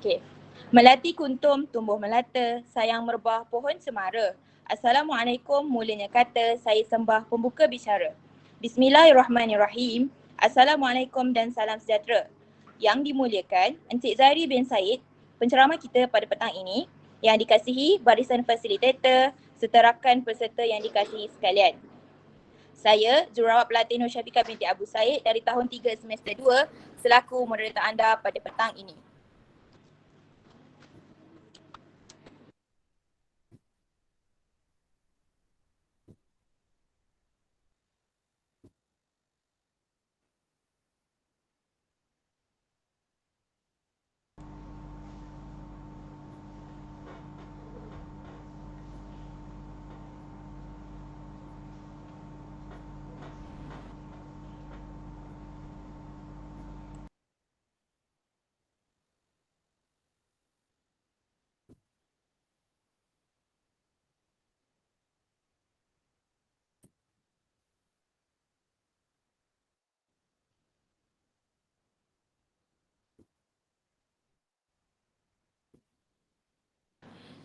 Okey. Melati kuntum tumbuh melata, sayang merbah pohon cemara. Assalamualaikum mulanya kata, saya sembah pembuka bicara. Bismillahirrahmanirrahim. Assalamualaikum dan salam sejahtera. Yang dimuliakan Encik Zahri bin Said, penceramah kita pada petang ini, yang dikasihi barisan fasilitator serta rakan peserta yang dikasihi sekalian. Saya, Jururawat Pelatih Nur Syafiqah binti Abu Said dari tahun 3 semester 2 selaku moderator anda pada petang ini.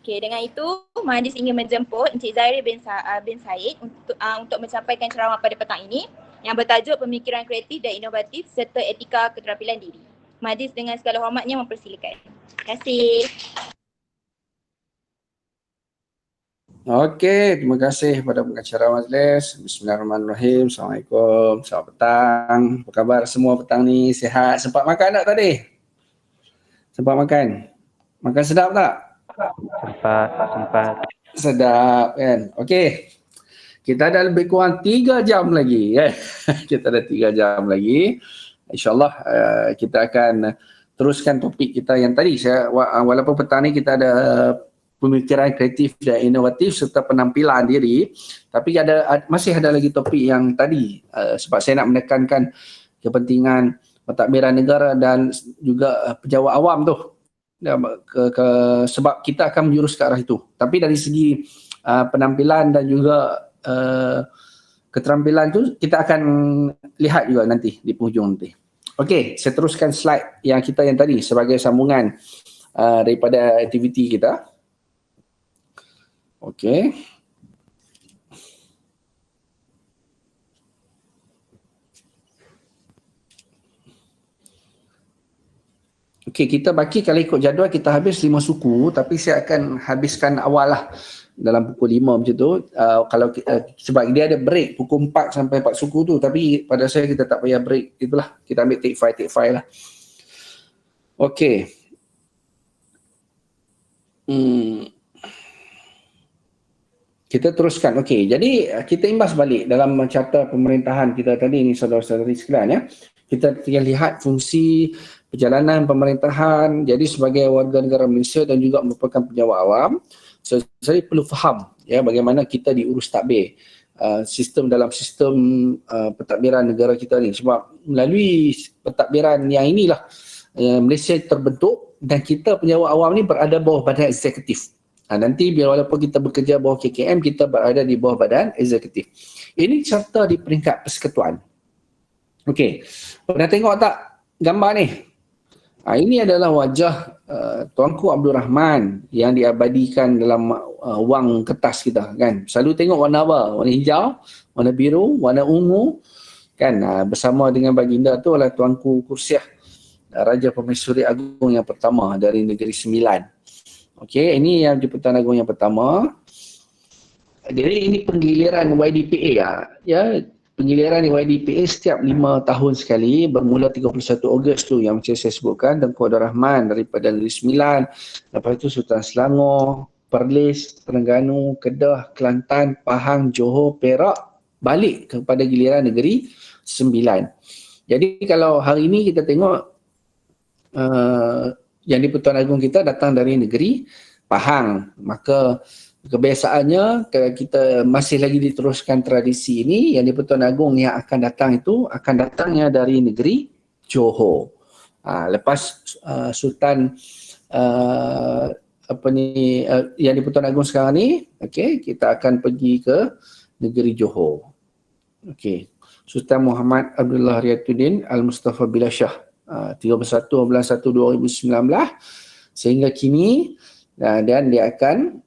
Okey, dengan itu Majlis ingin menjemput Encik Zahri bin Said untuk mencampaikan ceramah pada petang ini yang bertajuk Pemikiran Kreatif dan Inovatif serta Etika Keterampilan Diri. Majlis dengan segala hormatnya mempersilakan. Terima kasih. Okey, terima kasih kepada pengacara majlis. Bismillahirrahmanirrahim. Assalamualaikum. Selamat petang. Apa khabar semua petang ni? Sihat? Sempat makan tak tadi? Sempat makan? Makan sedap tak? Sempat. Sedap kan? Okey. Kita ada lebih kurang 3 jam lagi. Kita ada 3 jam lagi. InsyaAllah kita akan teruskan topik kita yang tadi. Walaupun petang ni kita ada pemikiran kreatif dan inovatif serta penampilan diri, tapi masih ada lagi topik yang tadi sebab saya nak menekankan kepentingan pentadbiran negara dan juga pejabat awam tu. Sebab kita akan menjurus ke arah itu. Tapi dari segi penampilan dan juga keterampilan tu kita akan lihat juga nanti di penghujung nanti. Okey, saya teruskan slide yang tadi sebagai sambungan daripada aktiviti kita. Okey. Okey, kita baki kalau ikut jadual kita habis 5 suku, tapi saya akan habiskan awal lah dalam pukul 5 macam tu. Sebab dia ada break pukul 4 sampai 4 suku tu, tapi pada saya kita tak payah break, itulah kita ambil take 5 lah. Okey. Kita teruskan. Okey, jadi kita imbas balik dalam carta pemerintahan kita tadi ni saudara-saudari sekalian ya. Kita lihat fungsi perjalanan pemerintahan. Jadi sebagai warga negara Malaysia dan juga merupakan pejabat awam, saya perlu faham ya bagaimana kita diurus tadbir dalam sistem pentadbiran negara kita ni. Sebab melalui pentadbiran yang inilah Malaysia terbentuk dan kita pejabat awam ni berada bawah badan eksekutif. Nanti walaupun kita bekerja bawah KKM, kita berada di bawah badan eksekutif. Ini carta di peringkat persekutuan. Okey, pernah tengok tak gambar ni? Ini adalah wajah Tuanku Abdul Rahman yang diabadikan dalam wang kertas kita kan. Selalu tengok warna apa? Warna hijau, warna biru, warna ungu kan. Bersama dengan baginda tu adalah Tuanku Kursiah, Raja Permaisuri Agung yang pertama dari Negeri Sembilan. Okey, ini yang di-Pertuan Agong yang pertama. Jadi ini penggiliran YDPA ya. Penggiliran YDPA setiap 5 tahun sekali, bermula 31 Ogos tu yang macam saya sebutkan, Tengku Abdul Rahman daripada Negeri Sembilan, lepas itu Sultan Selangor, Perlis, Terengganu, Kedah, Kelantan, Pahang, Johor, Perak, balik kepada giliran Negeri Sembilan. Jadi kalau hari ini kita tengok yang di-Pertuan Agong kita datang dari negeri Pahang, maka kebiasaannya kalau kita masih lagi diteruskan tradisi ini, yang di-Pertuan Agong yang akan datang itu akan datangnya dari negeri Johor. Lepas Sultan yang di-Pertuan Agong sekarang ni, okey, kita akan pergi ke negeri Johor. Okey, Sultan Muhammad Abdullah Riyatuddin Al-Mustafa Billah Shah, 31/1/2019 Sehingga kini dan dia akan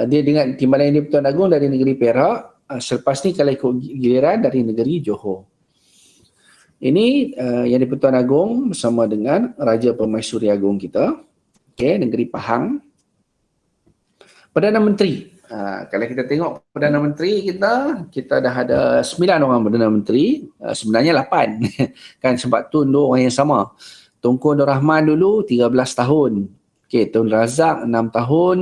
dia dengan Timbalan Yang di-Pertuan Agong dari negeri Perak, selepas ni kalau ikut giliran dari negeri Johor. Ini Yang di-Pertuan Agong bersama dengan Raja Permaisuri Agong kita, negeri Pahang. Perdana Menteri. Kalau kita tengok Perdana Menteri kita dah ada 9 orang Perdana Menteri, sebenarnya 8 kan, sebab Tun dua orang yang sama. Tunku Abdul Rahman dulu 13 tahun, Tun Razak 6 tahun,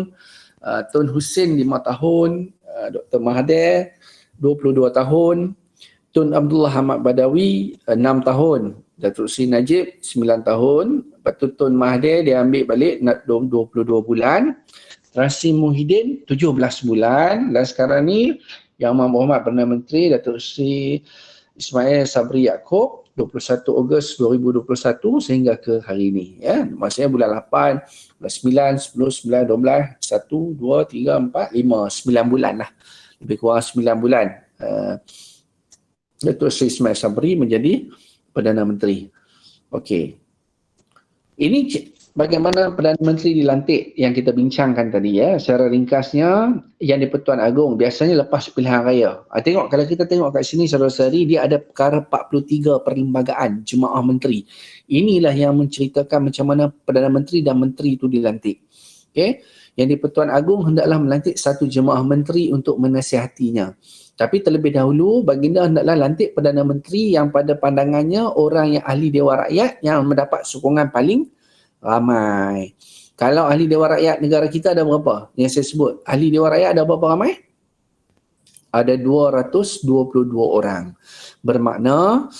Tun Hussein 5 tahun, Dr. Mahathir 22 tahun, Tun Abdullah Ahmad Badawi 6 tahun, Datuk Seri Najib 9 tahun, lepas tu Tun Mahathir dia ambil balik 22 bulan, Tan Sri Muhyiddin 17 bulan, dan sekarang ni Yang Amat Perdana Menteri Datuk Seri Ismail Sabri Yaakob 21 Ogos 2021 sehingga ke hari ini, maksudnya bulan 8, bulan 9, 10, 9, 12, 1, 2, 3, 4, 5, 9 bulan lah, lebih kurang 9 bulan Datuk Seri Ismail Sabri menjadi Perdana Menteri. Okey, ini bagaimana Perdana Menteri dilantik yang kita bincangkan tadi, secara ringkasnya. Yang di-Pertuan Agong biasanya lepas pilihan raya. Tengok, kalau kita tengok kat sini saudara-saudari, dia ada perkara 43 perlembagaan jemaah menteri. Inilah yang menceritakan macam mana Perdana Menteri dan menteri itu dilantik. Yang di-Pertuan Agong hendaklah melantik satu jemaah menteri untuk menasihatinya. Tapi terlebih dahulu baginda hendaklah lantik Perdana Menteri yang pada pandangannya orang yang ahli Dewan Rakyat yang mendapat sokongan paling ramai. Kalau ahli Dewan Rakyat negara kita ada berapa? Yang saya sebut, ahli Dewan Rakyat ada berapa ramai? Ada 222 orang. Bermakna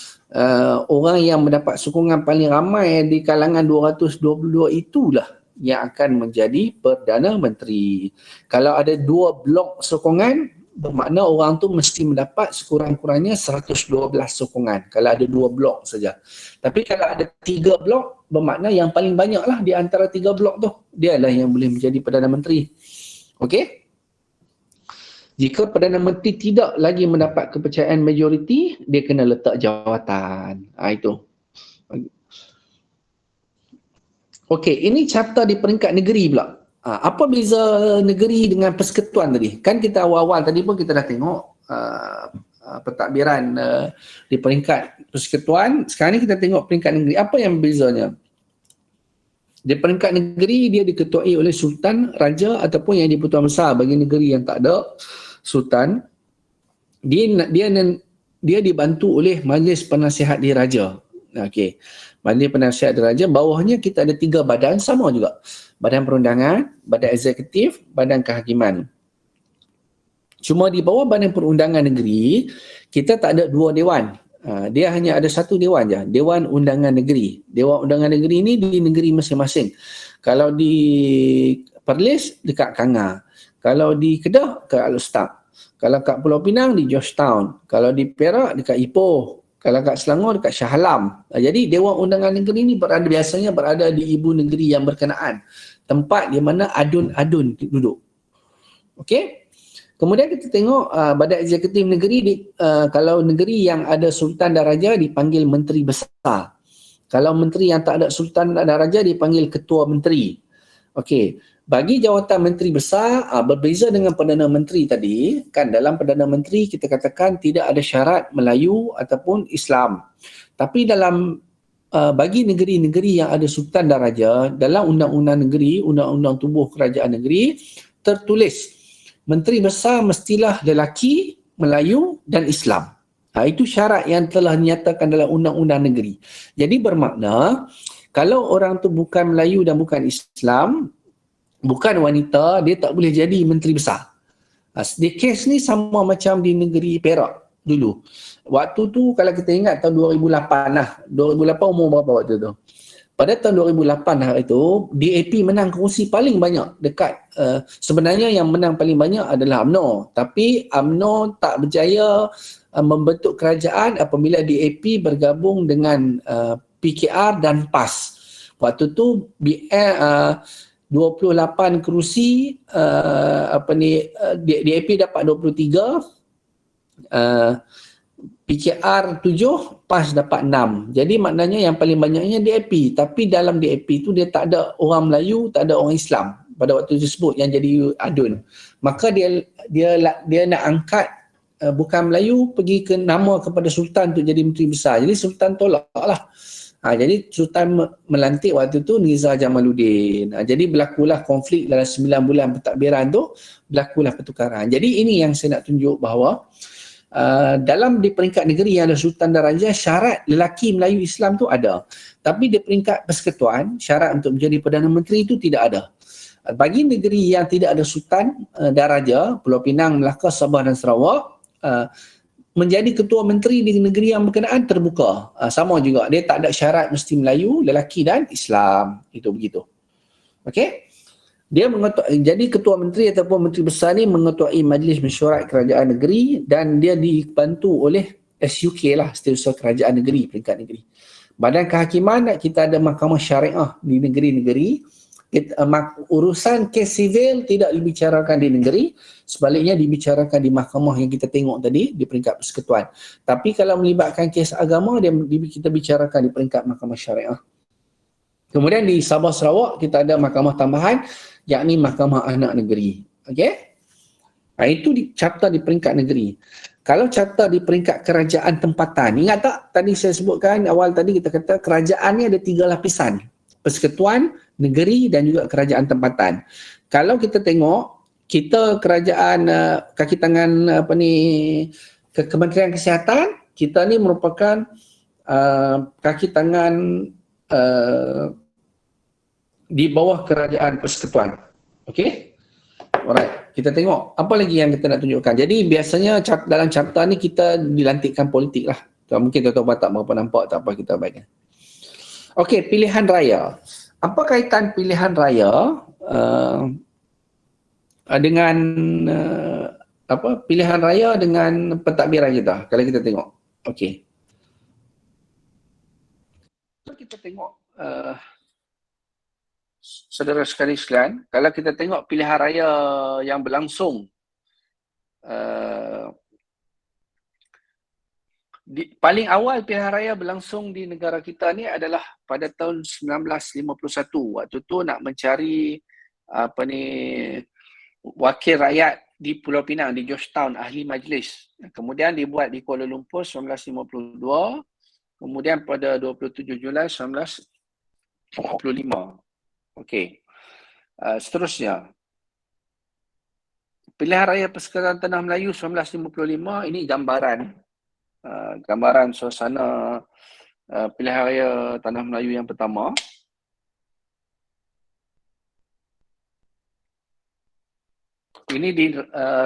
orang yang mendapat sokongan paling ramai di kalangan 222 itulah yang akan menjadi Perdana Menteri. Kalau ada 2 blok sokongan, bermakna orang tu mesti mendapat sekurang-kurangnya 112 sokongan kalau ada 2 blok saja. Tapi kalau ada 3 blok, bermakna yang paling banyak lah di antara 3 blok tu, dialah yang boleh menjadi Perdana Menteri. Okey? Jika Perdana Menteri tidak lagi mendapat kepercayaan majoriti, dia kena letak jawatan. Itu. Okey, ini carta di peringkat negeri pula. Apa beza negeri dengan persekutuan tadi? Kan kita awal-awal tadi pun kita dah tengok pentadbiran di peringkat persekutuan. Sekarang ni kita tengok peringkat negeri. Apa yang bezanya? Di peringkat negeri dia diketuai oleh sultan, raja ataupun yang di-Pertuan Besar. Bagi negeri yang tak ada sultan, dia dibantu oleh Majlis Penasihat Diraja. Okey. Majlis Penasihat Diraja, bawahnya kita ada 3 badan sama juga. Badan Perundangan, Badan Eksekutif, Badan Kehakiman. Cuma di bawah Badan Perundangan Negeri, kita tak ada 2 dewan. Dia hanya ada 1 dewan je, Dewan Undangan Negeri. Dewan Undangan Negeri ni di negeri masing-masing. Kalau di Perlis, dekat Kanga. Kalau di Kedah, ke Alustaq. Kalau kat Pulau Pinang, di Georgetown. Kalau di Perak, dekat Ipoh. Kalau kat Selangor, dekat Shah Alam. Jadi Dewan Undangan Negeri ni biasanya berada di ibu negeri yang berkenaan. Tempat di mana adun-adun duduk. Okey? Kemudian kita tengok Badan Eksekutif Negeri, kalau negeri yang ada Sultan dan Raja dipanggil Menteri Besar. Kalau menteri yang tak ada Sultan dan Raja dipanggil Ketua Menteri. Okey. Bagi jawatan Menteri Besar, berbeza dengan Perdana Menteri tadi, kan dalam Perdana Menteri kita katakan tidak ada syarat Melayu ataupun Islam. Tapi dalam bagi negeri-negeri yang ada Sultan dan Raja, dalam Undang-Undang Negeri, Undang-Undang Tubuh Kerajaan Negeri, tertulis Menteri Besar mestilah lelaki, Melayu dan Islam. Itu syarat yang telah dinyatakan dalam Undang-Undang Negeri. Jadi bermakna, kalau orang tu bukan Melayu dan bukan Islam, bukan wanita, dia tak boleh jadi Menteri Besar. Di kes ni sama macam di negeri Perak dulu. Waktu tu kalau kita ingat tahun 2008 lah. 2008 umur berapa waktu tu? Pada tahun 2008 hari itu, DAP menang kerusi paling banyak dekat, sebenarnya yang menang paling banyak adalah UMNO. Tapi UMNO tak berjaya membentuk kerajaan apabila DAP bergabung dengan PKR dan PAS. Waktu tu 28 kerusi, DAP dapat 23, PKR 7, PAS dapat 6. Jadi maknanya yang paling banyaknya DAP. Tapi dalam DAP tu dia tak ada orang Melayu, tak ada orang Islam pada waktu tersebut yang jadi adun. Maka dia nak angkat bukan Melayu, pergi ke nama kepada Sultan untuk jadi menteri besar. Jadi Sultan tolak lah. Jadi Sultan melantik waktu tu Nizar Jamaluddin. Jadi berlakulah konflik dalam 9 bulan pentadbiran tu, berlakulah pertukaran. Jadi ini yang saya nak tunjuk bahawa dalam di peringkat negeri yang ada Sultan dan Raja, syarat lelaki Melayu Islam tu ada. Tapi di peringkat persekutuan, syarat untuk menjadi Perdana Menteri itu tidak ada. Bagi negeri yang tidak ada Sultan dan Raja, Pulau Pinang, Melaka, Sabah dan Sarawak, menjadi ketua menteri di negeri yang berkenaan terbuka. Sama juga, dia tak ada syarat mesti Melayu, lelaki dan Islam. Itu begitu. Okey? Dia jadi ketua menteri ataupun menteri besar ni mengetuai majlis mesyuarat kerajaan negeri dan dia dibantu oleh SUK lah, Setiausaha Kerajaan Negeri, peringkat negeri. Badan kehakiman, kita ada mahkamah syariah di negeri-negeri. Urusan kes sivil tidak dibicarakan di negeri, sebaliknya dibicarakan di mahkamah yang kita tengok tadi di peringkat persekutuan. Tapi kalau melibatkan kes agama, kita bicarakan di peringkat mahkamah syariah. Kemudian di Sabah Sarawak kita ada mahkamah tambahan, yakni mahkamah anak negeri. Okey? Itu carta di peringkat negeri. Kalau carta di peringkat kerajaan tempatan, ingat tak tadi saya sebutkan awal tadi kita kata kerajaan ni ada 3 lapisan. Persekutuan, negeri dan juga kerajaan tempatan. Kalau kita tengok, kita kerajaan kaki tangan Kementerian Kesihatan, kita ni merupakan kaki tangan di bawah kerajaan persekutuan. Okey? Alright, kita tengok apa lagi yang kita nak tunjukkan. Jadi biasanya dalam carta ni kita dilantikkan politik lah. Mungkin tuan-tuan Batak berapa nampak tak apa kita baikkan. Okey, pilihan raya. Apa kaitan pilihan raya dengan pilihan raya dengan pentadbiran kita? Kalau kita tengok. Okey. Kita tengok saudara sekalian, kalau kita tengok pilihan raya yang berlangsung paling awal pilihan raya berlangsung di negara kita ni adalah pada tahun 1951. Waktu tu nak mencari wakil rakyat di Pulau Pinang, di Georgetown, ahli majlis. Kemudian dibuat di Kuala Lumpur 1952. Kemudian pada 27 Julai 1955. Okey. Seterusnya. Pilihan Raya Persekutuan Tanah Melayu 1955, ini gambaran suasana pilihan raya Tanah Melayu yang pertama. Ini di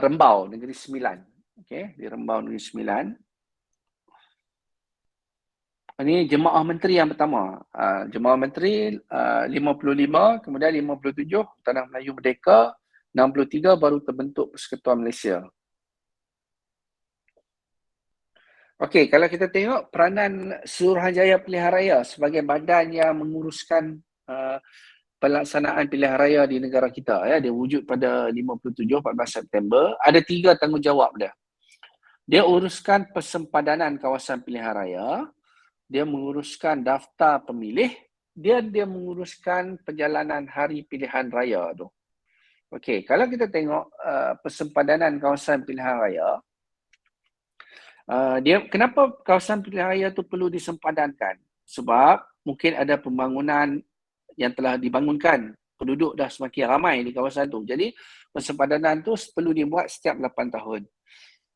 Rembau, Negeri Sembilan. Okey, di Rembau, Negeri Sembilan. Ini jemaah menteri yang pertama. Jemaah menteri 55, kemudian 57 Tanah Melayu Merdeka, 63 baru terbentuk Persekutuan Malaysia. Okey, kalau kita tengok peranan Suruhanjaya Pilihan Raya sebagai badan yang menguruskan pelaksanaan pilihan raya di negara kita, dia wujud pada 57 14 September. Ada 3 tanggungjawab dia. Dia uruskan persempadanan kawasan pilihan raya, dia menguruskan daftar pemilih, dia menguruskan perjalanan hari pilihan raya tu. Okey, kalau kita tengok persempadanan kawasan pilihan raya, kenapa kawasan pilihan raya tu perlu disempadankan? Sebab mungkin ada pembangunan yang telah dibangunkan, penduduk dah semakin ramai di kawasan tu. Jadi persempadanan tu perlu dibuat setiap 8 tahun.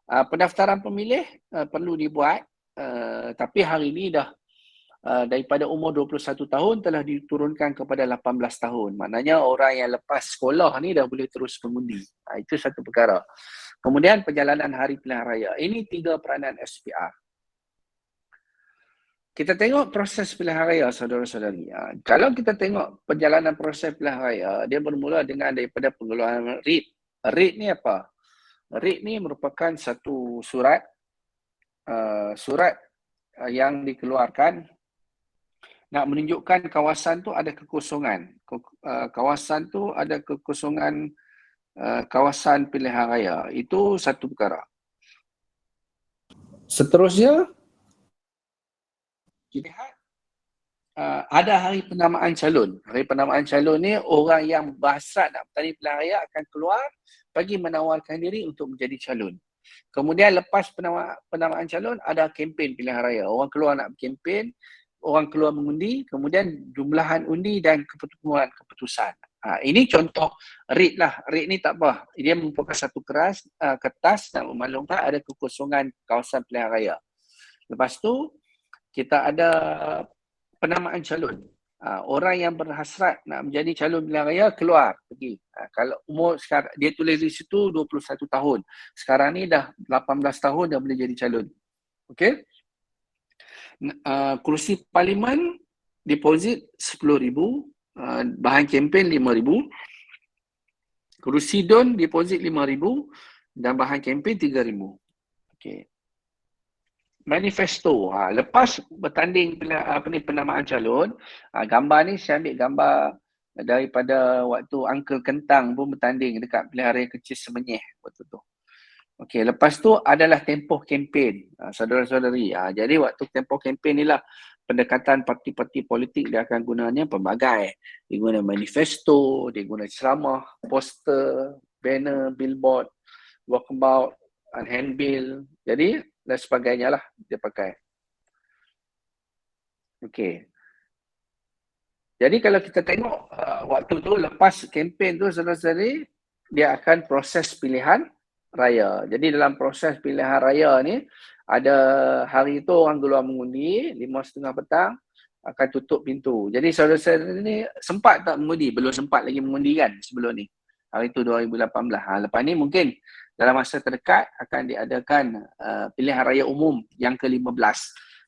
Pendaftaran pemilih perlu dibuat, tapi hari ini dah daripada umur 21 tahun telah diturunkan kepada 18 tahun. Maknanya orang yang lepas sekolah ni dah boleh terus mengundi. Itu satu perkara. Kemudian perjalanan hari pilihan raya. Ini 3 peranan SPR. Kita tengok proses pilihan raya, saudara-saudari. Kalau kita tengok perjalanan proses pilihan raya, dia bermula dengan daripada pengeluaran writ. Writ ni apa? Writ ni merupakan satu surat yang dikeluarkan nak menunjukkan kawasan tu ada kekosongan. Kawasan tu ada kekosongan kawasan pilihan raya. Itu satu perkara. Seterusnya, kita lihat ada hari penamaan calon. Hari penamaan calon ni orang yang berhasrat nak bertanding pilihan raya akan keluar bagi menawarkan diri untuk menjadi calon. Kemudian lepas penamaan calon ada kempen pilihan raya. Orang keluar nak kempen, orang keluar mengundi, kemudian jumlahan undi dan keputusan. Ini contoh RIT lah. RIT ni tak apa. Dia merupakan satu kertas nak memaklumkan ada kekosongan kawasan pilihan raya. Lepas tu kita ada penamaan calon. Orang yang berhasrat nak menjadi calon pilihan raya keluar pergi. Kalau umur sekarang dia tulis di situ 21 tahun. Sekarang ni dah 18 tahun dah boleh jadi calon. Okey. Kerusi parlimen deposit 10,000, bahan kempen 5,000. Kerusi DUN deposit 5,000 dan bahan kempen 3,000. Okey. Manifesto. Lepas bertanding penamaan calon, gambar ni saya ambil gambar daripada waktu Uncle Kentang pun bertanding dekat pilihan raya kecil Semenyih waktu tu. Okey, lepas tu adalah tempoh kempen, saudara-saudari. Jadi waktu tempoh kempen ni lah pendekatan parti-parti politik dia akan gunanya pelbagai. Dia guna manifesto, dia guna ceramah, poster, banner, billboard, walkabout, handbill. Jadi dan sebagainya lah dia pakai. Okey. Jadi kalau kita tengok waktu tu lepas kempen tu saudara-saudari, dia akan proses pilihan raya. Jadi dalam proses pilihan raya ni ada hari tu orang keluar mengundi 5:30 petang akan tutup pintu. Jadi saudara-saudari ni sempat tak mengundi? Belum sempat lagi mengundi kan sebelum ni. Hari tu 2018. Lepas ni mungkin dalam masa terdekat akan diadakan pilihan raya umum yang ke-15.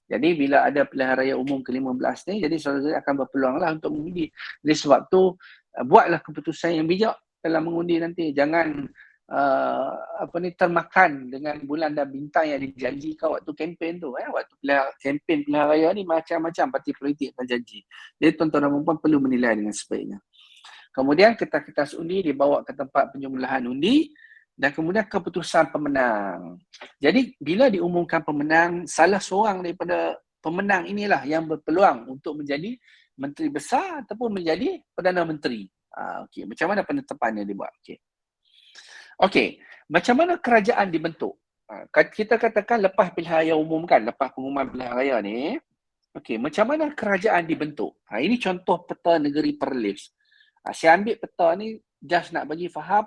Jadi bila ada pilihan raya umum ke-15 ni, jadi saudara-saudari akan berpeluang lah untuk mengundi. Jadi sebab tu buatlah keputusan yang bijak dalam mengundi nanti. Jangan termakan dengan bulan dan bintang yang dijanjikan waktu kempen tu. Waktu kempen pilihan raya ni macam-macam parti politik akan janji. Jadi tuan-tuan dan puan perlu menilai dengan sebaiknya. Kemudian kertas-kertas undi dibawa ke tempat penjumlahan undi dan kemudian keputusan pemenang. Jadi bila diumumkan pemenang, salah seorang daripada pemenang inilah yang berpeluang untuk menjadi menteri besar ataupun menjadi Perdana Menteri. Okey, macam mana penetapannya dibuat? Okey, macam mana kerajaan dibentuk? Kita katakan lepas pilihan raya umum kan, lepas pengumuman pilihan raya ni, okey, macam mana kerajaan dibentuk? Ini contoh peta negeri Perlis. Saya ambil peta ni just nak bagi faham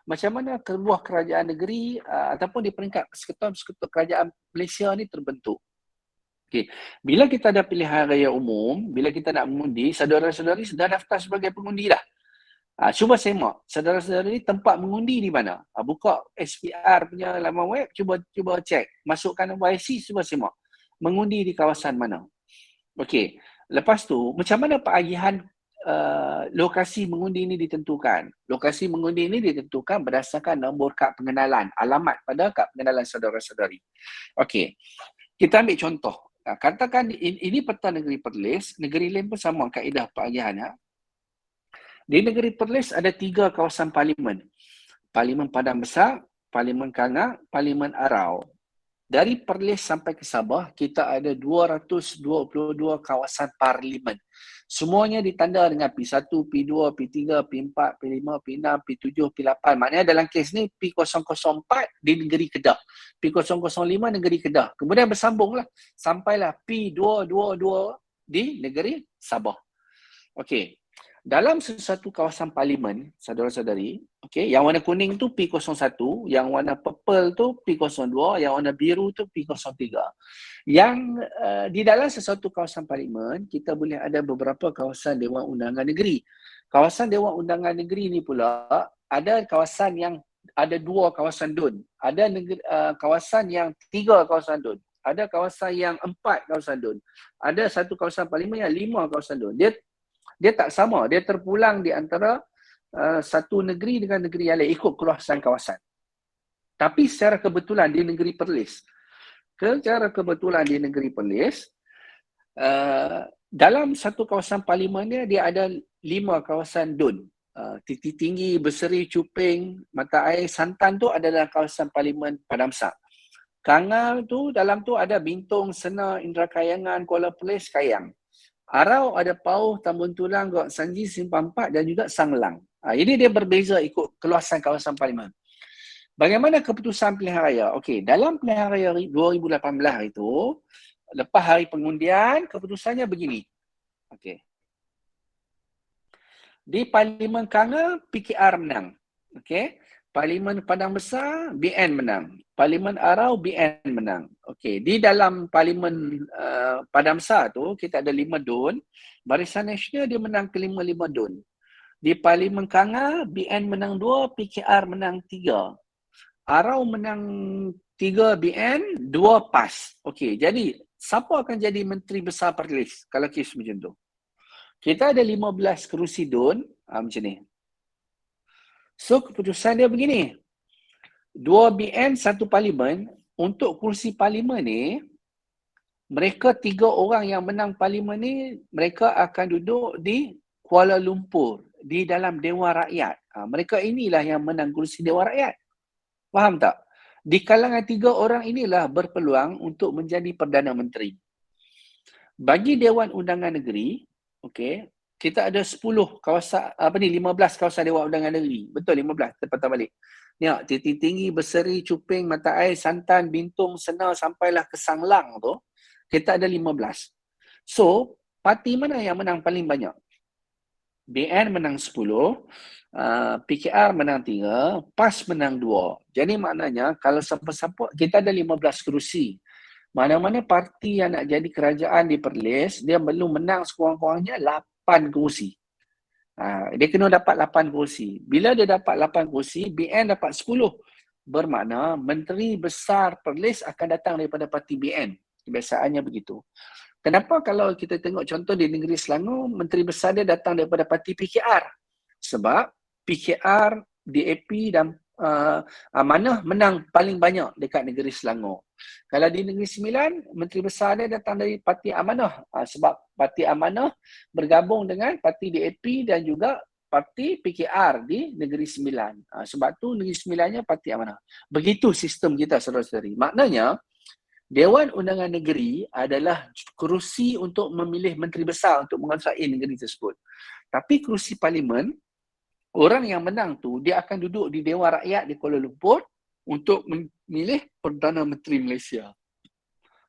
macam mana sebuah kerajaan negeri ataupun di peringkat persekutuan kerajaan Malaysia ni terbentuk. Okey, bila kita ada pilihan raya umum, bila kita nak mengundi, saudara-saudari sudah daftar sebagai pengundi dah. Cuba semak, saudara-saudari tempat mengundi di mana? Buka SPR punya laman web, cuba cek. Masukkan nombor IC, cuba semak. Mengundi di kawasan mana? Okey, lepas tu macam mana penagihan lokasi mengundi ini ditentukan? Lokasi mengundi ini ditentukan berdasarkan nombor kad pengenalan, alamat pada kad pengenalan saudara-saudari. Okey, kita ambil contoh. Katakan ini peta negeri Perlis, negeri lain pun sama kaedah penagihan. Di negeri Perlis ada 3 kawasan parlimen. Parlimen Padang Besar, Parlimen Kangak, Parlimen Arau. Dari Perlis sampai ke Sabah, kita ada 222 kawasan parlimen. Semuanya ditanda dengan P1, P2, P3, P4, P5, P6, P7, P8. Maknanya dalam kes ni P004 di negeri Kedah. P005 negeri Kedah. Kemudian bersambunglah sampailah P222 di negeri Sabah. Okey. Dalam sesuatu kawasan parlimen, saudara-saudari, okey, yang warna kuning tu P01, yang warna purple tu P02, yang warna biru tu P03. Yang di dalam sesuatu kawasan parlimen, kita boleh ada beberapa kawasan Dewan Undangan Negeri. Kawasan Dewan Undangan Negeri ni pula ada kawasan yang ada 2 kawasan DUN, ada kawasan yang 3 kawasan DUN, ada kawasan yang 4 kawasan DUN, ada satu kawasan parlimen yang 5 kawasan DUN. Dia tak sama, dia terpulang di antara satu negeri dengan negeri yang lain ikut keluasan kawasan. Tapi secara kebetulan di negeri Perlis, dalam satu kawasan parlimen dia ada 5 kawasan DUN. Titik Tinggi, Berseri, Cuping, Mata Air, Santan tu adalah kawasan parlimen Padang Besar. Kangal tu dalam tu ada Bintong, Sena, Indra Kayangan, Kuala Perlis, Kayang. Arau ada Pauh, Tambun Tulang, Gok Sanji, Simpang 4 dan juga Sanglang. Jadi dia berbeza ikut keluasan kawasan parlimen. Bagaimana keputusan pilihan raya? Okey, dalam pilihan raya 2018 itu, lepas hari pengundian, keputusannya begini. Okey. Di Parlimen Kangal, PKR menang. Okey. Parlimen Padang Besar, BN menang. Parlimen Arau, BN menang. Okey, di dalam Parlimen Padang Besar tu kita ada 5 DUN. Barisan Nasional dia menang ke 5 DUN. Di Parlimen Kangal, BN menang 2, PKR menang 3. Arau menang 3 BN, 2 PAS. Okey, jadi siapa akan jadi Menteri Besar Perlis kalau kes macam tu? Kita ada 15 kerusi DUN, macam ni. So, keputusan dia begini. 2 BN, 1 parlimen. Untuk kursi parlimen ni, mereka 3 orang yang menang parlimen ni, mereka akan duduk di Kuala Lumpur, di dalam Dewan Rakyat. Mereka inilah yang menang kursi Dewan Rakyat. Faham tak? Di kalangan 3 orang inilah berpeluang untuk menjadi Perdana Menteri. Bagi Dewan Undangan Negeri, okey, kita ada 10 kawasan, 15 kawasan Dewan Undangan Negeri. Betul, 15, kita patah balik. Ni, Tinggi, Berseri, Cuping, Mata Air, Santan, Bintong, Sena sampailah ke Sanglang tu, kita ada 15. So, parti mana yang menang paling banyak? BN menang 10, PKR menang 3, PAS menang 2. Jadi maknanya kalau siapa-siapa, kita ada 15 kerusi. Mana-mana parti yang nak jadi kerajaan di Perlis, dia belum menang sekurang-kurangnya 8 kerusi. Dia kena dapat 8 kerusi. Bila dia dapat 8 kerusi, BN dapat 10. Bermakna Menteri Besar Perlis akan datang daripada parti BN. Kebiasaannya begitu. Kenapa kalau kita tengok contoh di negeri Selangor, Menteri Besar dia datang daripada parti PKR? Sebab PKR, DAP dan Amanah menang paling banyak dekat negeri Selangor. Kalau di Negeri Sembilan, Menteri Besar dia datang dari Parti Amanah. Sebab Parti Amanah bergabung dengan Parti DAP dan juga Parti PKR di Negeri Sembilan. Sebab tu Negeri Sembilannya Parti Amanah. Begitu sistem kita, saudara-saudari. Maknanya, Dewan Undangan Negeri adalah kerusi untuk memilih Menteri Besar untuk menguasai negeri tersebut. Tapi kerusi Parlimen, orang yang menang tu, dia akan duduk di Dewan Rakyat di Kuala Lumpur untuk memilih Perdana Menteri Malaysia.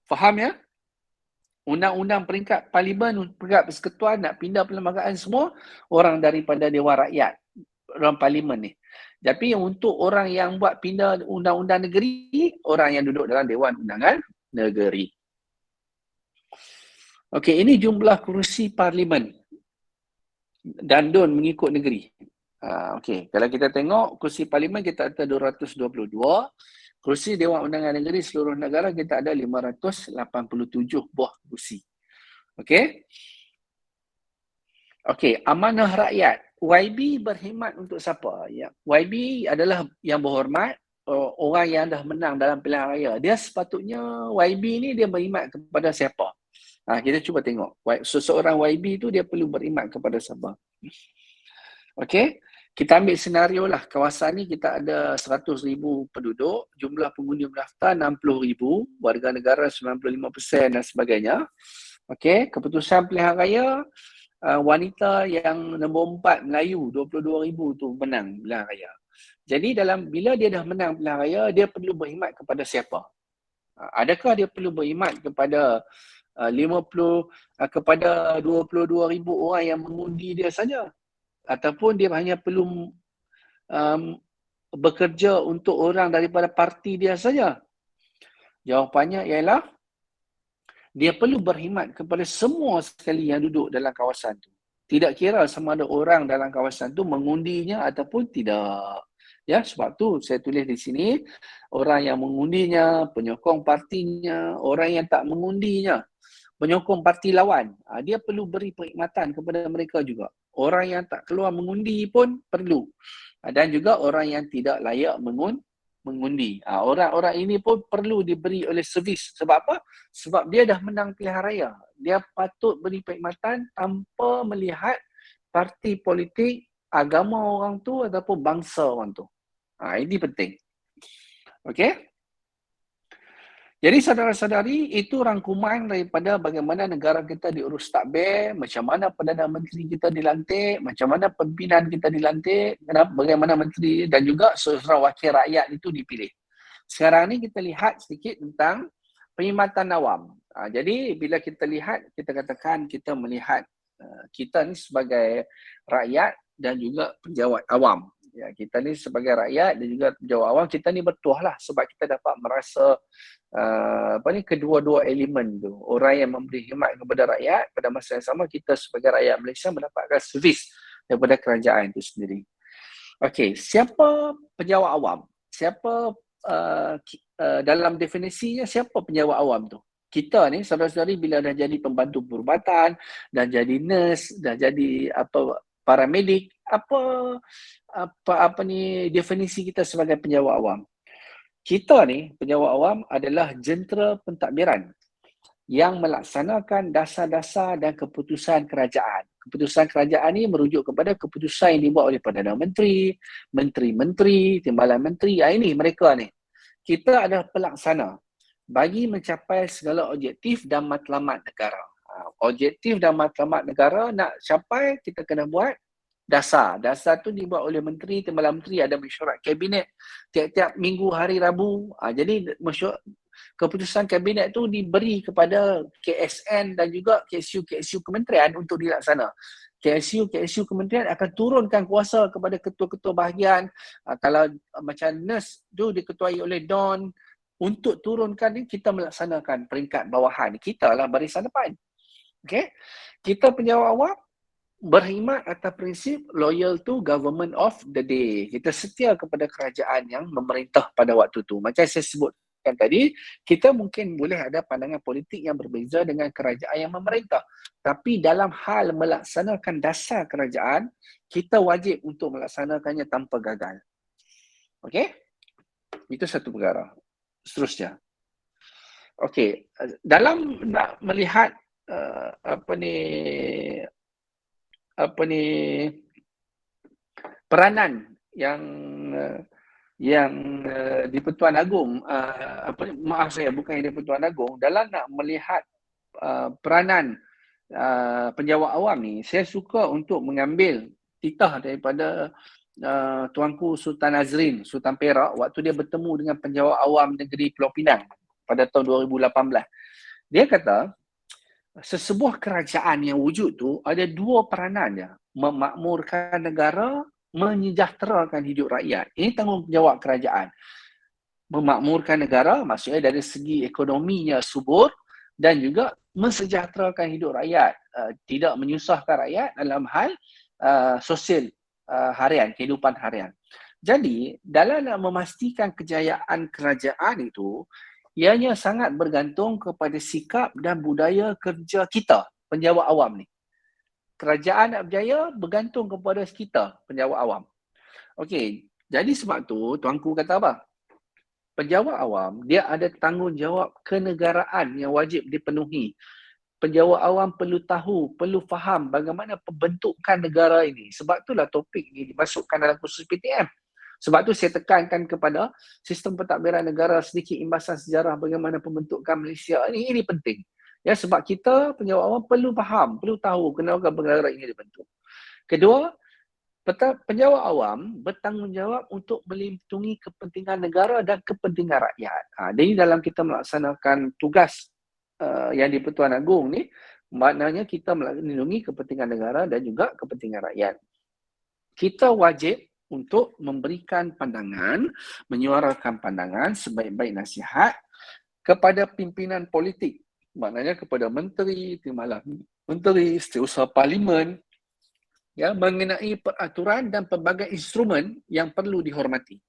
Faham ya? Undang-undang peringkat Parlimen, peringkat persekutuan nak pindah perlembagaan semua, orang daripada Dewan Rakyat, orang Parlimen ni. Tapi untuk orang yang buat pindah undang-undang negeri, orang yang duduk dalam Dewan Undangan Negeri. Okey, ini jumlah kerusi Parlimen dan DUN mengikut negeri. Okey, kalau kita tengok kursi parlimen kita ada 222, kursi Dewan Undangan Negeri seluruh negara kita ada 587 buah kursi. Okey. Okey, amanah rakyat. YB berkhidmat untuk siapa? Ya, YB adalah yang berhormat, orang yang dah menang dalam pilihan raya. Dia sepatutnya YB ni dia berkhidmat kepada siapa? Kita cuba tengok. Seseorang YB tu dia perlu berkhidmat kepada siapa? Okey. Kita ambil senario lah, kawasan ni kita ada 100,000 penduduk, jumlah pengundi mendaftar 60,000, warga negara 95% dan sebagainya. Okey, keputusan pilihan raya, wanita yang nombor 4 Melayu 22,000 tu menang pilihan raya. Jadi bila dia dah menang pilihan raya, dia perlu berkhidmat kepada siapa? Adakah dia perlu berkhidmat kepada 22,000 orang yang mengundi dia saja? Ataupun dia hanya perlu bekerja untuk orang daripada parti dia saja? Jawapannya ialah dia perlu berkhidmat kepada semua sekali yang duduk dalam kawasan tu. Tidak kira sama ada orang dalam kawasan tu mengundinya ataupun tidak. Ya, sebab tu saya tulis di sini, orang yang mengundinya, penyokong partinya, orang yang tak mengundinya, penyokong parti lawan, dia perlu beri perkhidmatan kepada mereka juga. Orang yang tak keluar mengundi pun perlu. Dan juga orang yang tidak layak mengundi. Orang-orang ini pun perlu diberi oleh servis. Sebab apa? Sebab dia dah menang pilihan raya. Dia patut beri perkhidmatan tanpa melihat parti politik, agama orang tu ataupun bangsa orang tu. Ini penting. Okey? Jadi saudara-saudari, itu rangkuman daripada bagaimana negara kita diurus takbir, macam mana Perdana Menteri kita dilantik, macam mana pimpinan kita dilantik, bagaimana menteri dan juga seorang wakil rakyat itu dipilih. Sekarang ni kita lihat sedikit tentang perkhidmatan awam. Jadi bila kita lihat, kita katakan kita melihat kita ni sebagai rakyat dan juga penjawat awam. Ya, kita ni sebagai rakyat dan juga penjawat awam, kita ni bertuah lah sebab kita dapat merasa kedua-dua elemen tu. Orang yang memberi khidmat kepada rakyat, pada masa yang sama kita sebagai rakyat Malaysia mendapatkan servis daripada kerajaan itu sendiri. Okey, siapa penjawat awam? Siapa dalam definisinya siapa penjawat awam tu? Kita ni saudara-saudari bila dah jadi pembantu perubatan, dah jadi nurse, dah jadi paramedik, apa ni definisi kita sebagai penjawat awam? Kita ni penjawat awam adalah jentera pentadbiran yang melaksanakan dasar-dasar dan keputusan kerajaan. Keputusan kerajaan ni merujuk kepada keputusan yang dibuat oleh Perdana Menteri, menteri-menteri, timbalan menteri. Ini mereka ni. Kita adalah pelaksana bagi mencapai segala objektif dan matlamat negara. Objektif dan matlamat negara nak capai, kita kena buat dasar. Dasar tu dibuat oleh menteri, timbalan menteri, ada mesyuarat kabinet tiap-tiap minggu hari Rabu. Jadi keputusan kabinet tu diberi kepada KSN dan juga KSU kementerian untuk dilaksana. KSU kementerian akan turunkan kuasa kepada ketua-ketua bahagian. Kalau macam nurse tu diketuai oleh DON, untuk turunkan ni kita melaksanakan peringkat bawahan. Kita lah barisan depan. Okay? Kita penjawat awam berkhidmat atas prinsip loyal to government of the day. Kita setia kepada kerajaan yang memerintah pada waktu tu. Macam saya sebutkan tadi, kita mungkin boleh ada pandangan politik yang berbeza dengan kerajaan yang memerintah. Tapi dalam hal melaksanakan dasar kerajaan, kita wajib untuk melaksanakannya tanpa gagal. Okey? Itu satu perkara. Seterusnya. Okey, dalam nak melihat peranan yang di Pertuan Agong, maaf saya bukan yang di Pertuan Agong, dalam nak melihat peranan penjawat awam ni, saya suka untuk mengambil titah daripada Tuanku Sultan Nazrin, Sultan Perak, waktu dia bertemu dengan penjawat awam negeri Pulau Pinang pada tahun 2018. Dia kata, sesebuah kerajaan yang wujud tu ada dua peranannya, memakmurkan negara, menyejahterakan hidup rakyat. Ini tanggungjawab kerajaan. Memakmurkan negara maksudnya dari segi ekonominya subur dan juga mensejahterakan hidup rakyat, tidak menyusahkan rakyat dalam hal sosial harian, kehidupan harian. Jadi, dalam nak memastikan kejayaan kerajaan itu, ianya sangat bergantung kepada sikap dan budaya kerja kita, penjawat awam ni. Kerajaan nak berjaya bergantung kepada kita, penjawat awam. Okey, jadi sebab tu tuanku kata apa? Penjawat awam, dia ada tanggungjawab kenegaraan yang wajib dipenuhi. Penjawat awam perlu tahu, perlu faham bagaimana pembentukan negara ini. Sebab itulah topik ini dimasukkan dalam kursus PTM. Sebab tu saya tekankan kepada sistem pentadbiran negara, sedikit imbasan sejarah bagaimana pembentukan Malaysia ini penting. Ya, sebab kita penjawat awam perlu faham, perlu tahu kenapa negara ini dibentuk. Kedua, penjawat awam bertanggungjawab untuk melindungi kepentingan negara dan kepentingan rakyat. Jadi dalam kita melaksanakan tugas yang di Pertuan Agong ni, maknanya kita melindungi kepentingan negara dan juga kepentingan rakyat. Kita wajib untuk memberikan pandangan, menyuarakan pandangan sebaik-baik nasihat kepada pimpinan politik. Maknanya kepada menteri, timbalan menteri, setiausaha parlimen, ya, mengenai peraturan dan pelbagai instrumen yang perlu dihormati.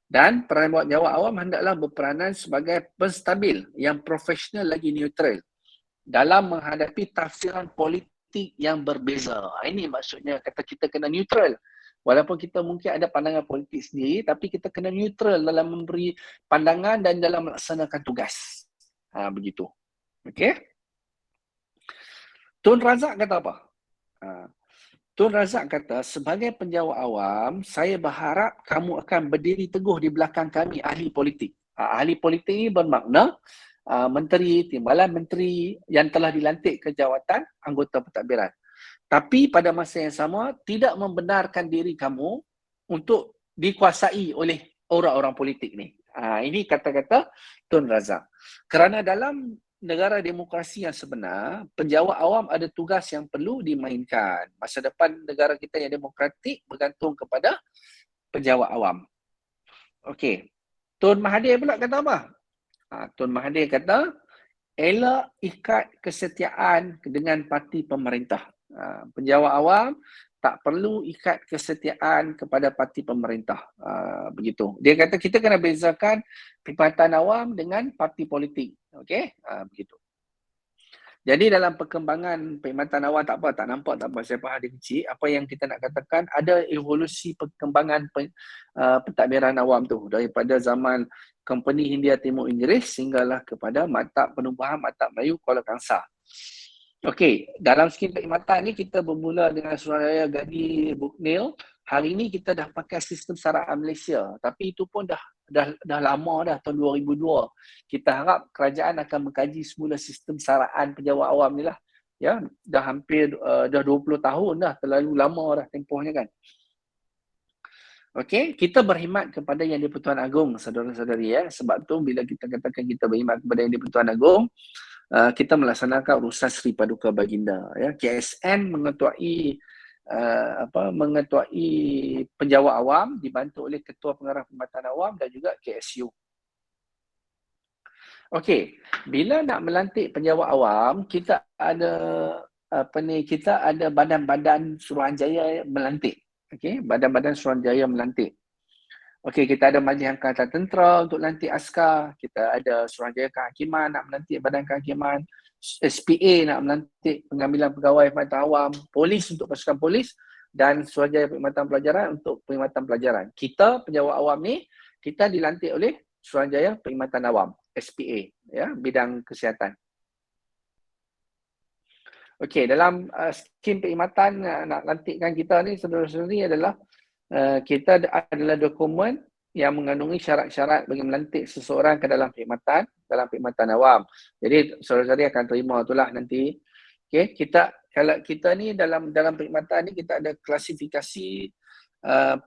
Dan penjawat awam hendaklah berperanan sebagai penstabil yang profesional lagi neutral dalam menghadapi tafsiran politik yang berbeza. Ini maksudnya kata kita kena neutral. Walaupun kita mungkin ada pandangan politik sendiri, tapi kita kena neutral dalam memberi pandangan dan dalam melaksanakan tugas. Begitu. Okey? Tun Razak kata apa? Tun Razak kata, sebagai penjawat awam, saya berharap kamu akan berdiri teguh di belakang kami, ahli politik. Ahli politik ini bermakna menteri, timbalan menteri yang telah dilantik ke jawatan anggota pentadbiran. Tapi pada masa yang sama, tidak membenarkan diri kamu untuk dikuasai oleh orang-orang politik ni. Ini kata-kata Tun Razak. Kerana dalam negara demokrasi yang sebenar, penjawat awam ada tugas yang perlu dimainkan. Masa depan negara kita yang demokratik bergantung kepada penjawat awam. Okey. Tun Mahathir pula kata apa? Tun Mahathir kata, elak ikat kesetiaan dengan parti pemerintah. Penjawat awam tak perlu ikat kesetiaan kepada parti pemerintah. Begitu. Dia kata kita kena bezakan perkhidmatan awam dengan parti politik. Okey? Begitu. Jadi dalam perkembangan perkhidmatan awam tak apa, tak nampak, tak apa. Saya faham dia kecil. Apa yang kita nak katakan, ada evolusi perkembangan pentadbiran awam tu. Daripada zaman Kompeni Hindia Timur Inggeris sehinggalah kepada Maktab Penubuhan Maktab Melayu Kuala Kangsar. Okey, dalam skim perkhidmatan ni kita bermula dengan Suruhanjaya Gadi Buknil. Hari ini kita dah pakai sistem saraan Malaysia, tapi itu pun dah lama dah, tahun 2002. Kita harap kerajaan akan mengkaji semula sistem saraan penjawat awam ni lah. Ya, dah hampir dah 20 tahun dah, terlalu lama dah tempohnya kan. Okey, kita berkhidmat kepada Yang di-Pertuan Agong, saudara-saudari ya. Sebab tu bila kita katakan kita berkhidmat kepada Yang di-Pertuan Agong, kita melaksanakan urusan Sri Paduka Baginda ya. KSN mengetuai penjawat awam dibantu oleh Ketua Pengarah Perkhidmatan Awam dan juga KSU. Okey, bila nak melantik penjawat awam, kita ada kita ada badan-badan Suruhanjaya melantik. Okey, badan-badan Suruhanjaya melantik. Okey, kita ada Majlis Angkatan Tentera untuk lantik askar, kita ada Suruhanjaya Kehakiman nak melantik badan kehakiman, SPA nak melantik pengambilan pegawai perkhidmatan awam, polis untuk pasukan polis dan Suruhanjaya Perkhidmatan Pelajaran untuk perkhidmatan pelajaran. Kita penjawat awam ni kita dilantik oleh Suruhanjaya Perkhidmatan Awam, SPA ya, bidang kesihatan. Okey, dalam skim perkhidmatan nak lantikkan kita ni saudara-saudari adalah kita adalah dokumen yang mengandungi syarat-syarat bagi melantik seseorang ke dalam perkhidmatan awam. Jadi saudara-saudari akan terima itulah nanti. Okey, kalau kita ni dalam perkhidmatan ni kita ada klasifikasi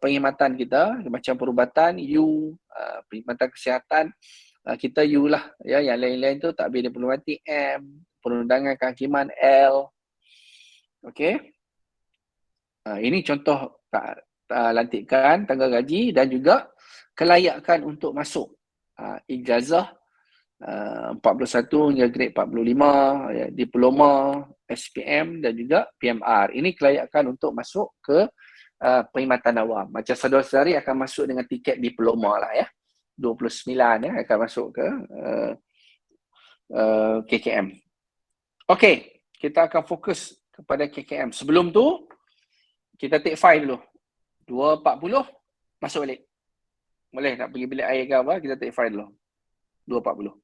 perkhidmatan kita macam perubatan U, perkhidmatan kesihatan kita U lah ya, yang lain-lain tu takbir diplomatik M, perundangan kehakiman L. Okey. Ini contoh lantikan, tanggal gaji dan juga kelayakan untuk masuk ijazah 41 hingga grade 45, ya, diploma, SPM dan juga PMR. Ini kelayakan untuk masuk ke perkhidmatan awam. Macam saudara-saudari akan masuk dengan tiket diploma lah ya. 29 ya akan masuk ke KKM. Okey, kita akan fokus kepada KKM. Sebelum tu kita take file dulu. 2.40 masuk balik. Boleh nak pergi bilik air ke apa, kita take file dulu. 2.40.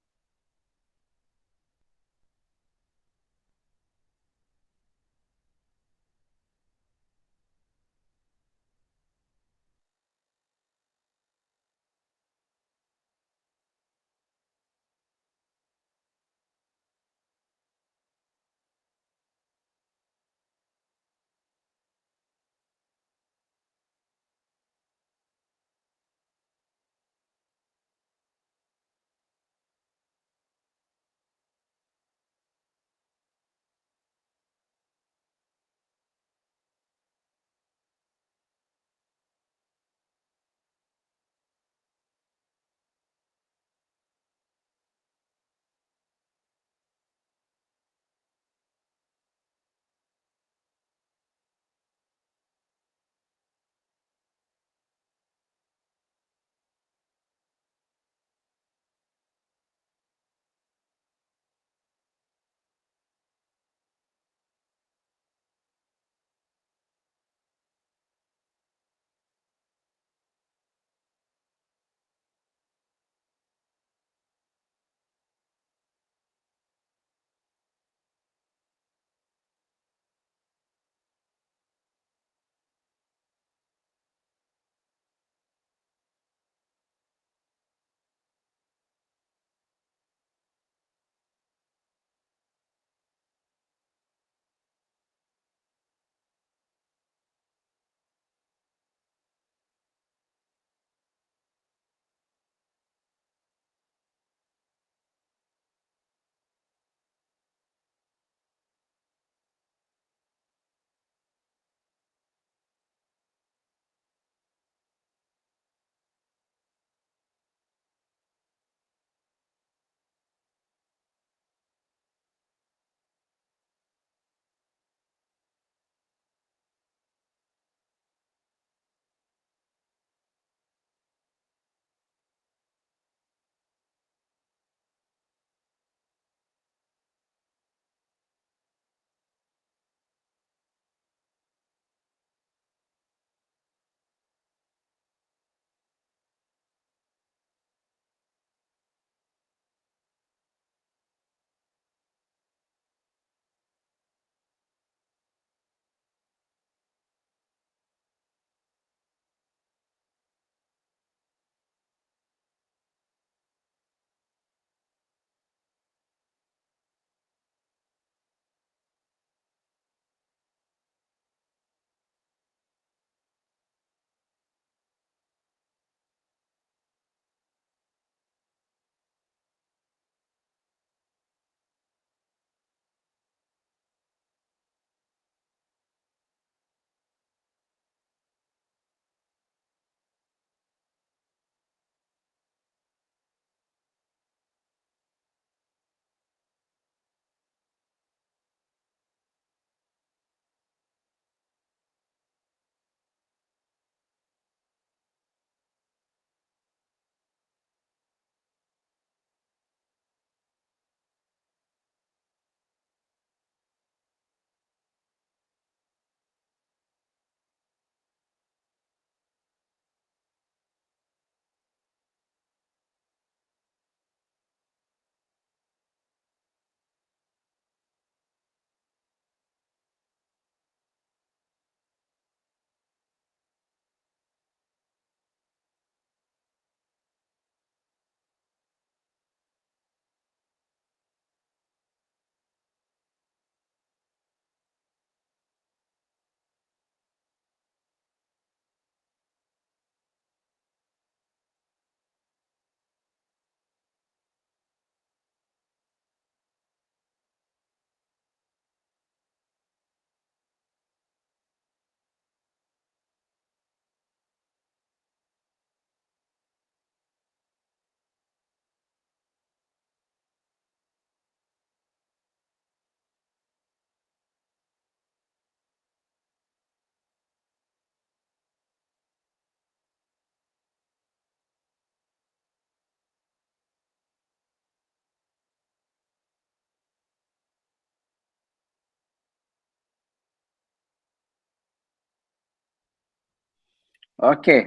Okey,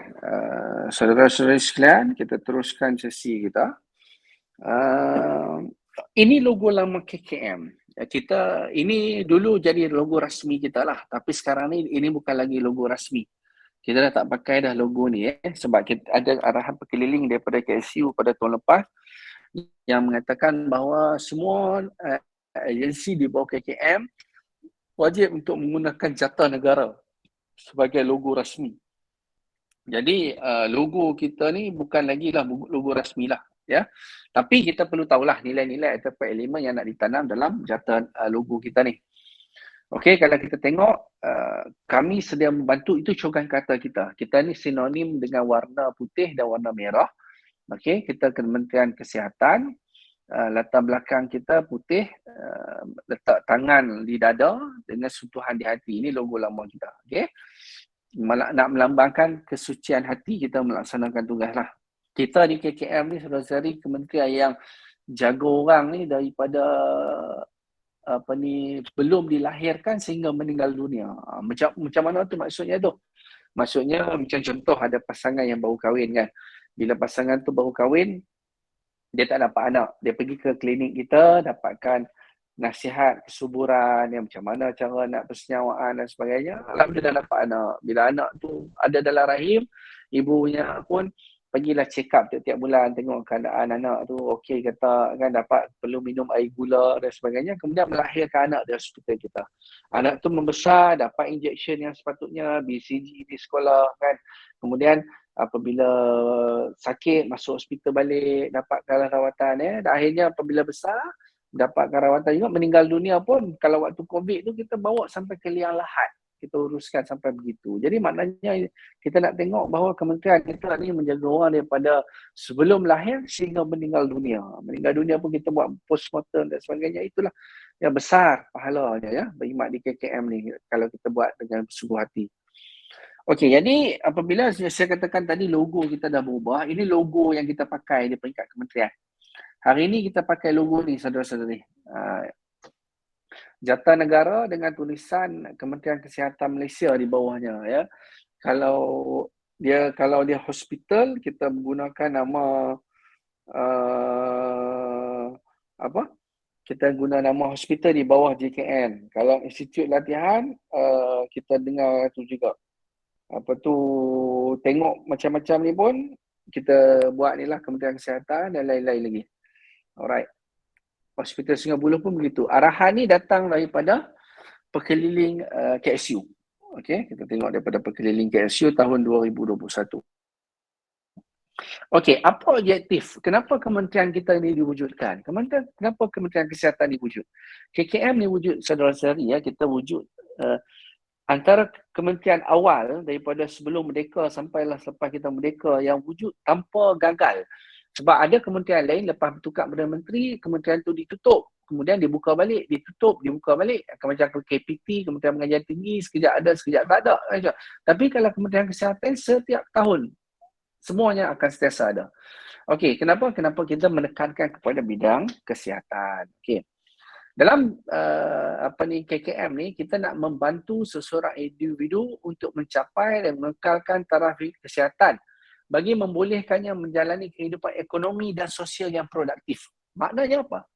saudara-saudari sekalian, kita teruskan sesi kita. Ini logo lama KKM. Ini dulu jadi logo rasmi kita lah, tapi sekarang ni ini bukan lagi logo rasmi. Kita dah tak pakai dah logo ni sebab kita ada arahan perkeliling daripada KSU pada tahun lepas yang mengatakan bahawa semua agensi di bawah KKM wajib untuk menggunakan jata negara sebagai logo rasmi. Jadi logo kita ni bukan lagi lah logo rasmi lah, ya. Tapi kita perlu tahulah nilai-nilai ataupun elemen yang nak ditanam dalam jata logo kita ni. Okey, kalau kita tengok kami sedia membantu, itu cogan kata kita. Kita ni sinonim dengan warna putih dan warna merah. Okey, kita Kementerian Kesihatan, latar belakang kita putih, letak tangan di dada dengan sentuhan di hati. Ini logo lama kita. Okey. Nak melambangkan kesucian hati kita melaksanakan tugas lah. Kita di KKM ni saudara-saudari kementerian yang jaga orang ni daripada belum dilahirkan sehingga meninggal dunia. Macam mana tu maksudnya tu? Maksudnya macam contoh ada pasangan yang baru kahwin kan. Bila pasangan tu baru kahwin, dia tak dapat anak. Dia pergi ke klinik kita, dapatkan nasihat kesuburan yang macam mana cara nak persenyawaan dan sebagainya. Alhamdulillah dapat anak. Bila anak tu ada dalam rahim, ibunya pun pergilah check up tiap-tiap bulan, tengok keadaan anak tu okey ke tak, kan, dapat perlu minum air gula dan sebagainya. Kemudian melahirkan anak di hospital kita. Anak tu membesar, dapat injection yang sepatutnya, BCG di sekolah kan. Kemudian apabila sakit masuk hospital balik, dapatkan rawatan dan akhirnya apabila besar dapatkan rawatan juga, meninggal dunia pun kalau waktu COVID tu kita bawa sampai ke liang lahat, kita uruskan sampai begitu. Jadi maknanya kita nak tengok bahawa kementerian kita ni menjaga orang daripada sebelum lahir sehingga meninggal dunia. Meninggal dunia pun kita buat postmortem dan sebagainya. Itulah yang besar pahalanya ya berkhidmat di KKM ni kalau kita buat dengan sungguh hati. Okey, jadi apabila saya katakan tadi logo kita dah berubah, ini logo yang kita pakai di peringkat kementerian. Hari ini kita pakai logo ni saudara-saudari. Jata negara dengan tulisan Kementerian Kesihatan Malaysia di bawahnya ya. Kalau dia hospital, kita menggunakan nama kita guna nama hospital di bawah JKN. Kalau institut latihan, kita dengar tu juga. Tengok macam-macam ni pun kita buat ni lah Kementerian Kesihatan dan lain-lain lagi. Alright. Hospital Sungai Buloh pun begitu. Arahan ni datang daripada perkeliling KSU. Okey, kita tengok daripada perkeliling KSU tahun 2021. Okey, apa objektif? Kenapa kementerian kita ni diwujudkan? Kenapa Kementerian Kesihatan diwujud? KKM ni wujud saudara-saudari ya, kita wujud antara kementerian awal daripada sebelum merdeka sampailah selepas kita merdeka yang wujud tanpa gagal. Sebab ada kementerian lain lepas bertukar Perdana Menteri, kementerian tu ditutup. Kemudian dibuka balik, ditutup, dibuka balik. Macam KPT, Kementerian Pengajian Tinggi, sekejap ada, sekejap tak ada. Tapi kalau Kementerian Kesihatan setiap tahun, semuanya akan sentiasa ada. Okey, kenapa kita menekankan kepada bidang kesihatan? Okey. Dalam KKM ni, kita nak membantu seseorang individu untuk mencapai dan mengekalkan taraf kesihatan bagi membolehkannya menjalani kehidupan ekonomi dan sosial yang produktif. Maknanya apa?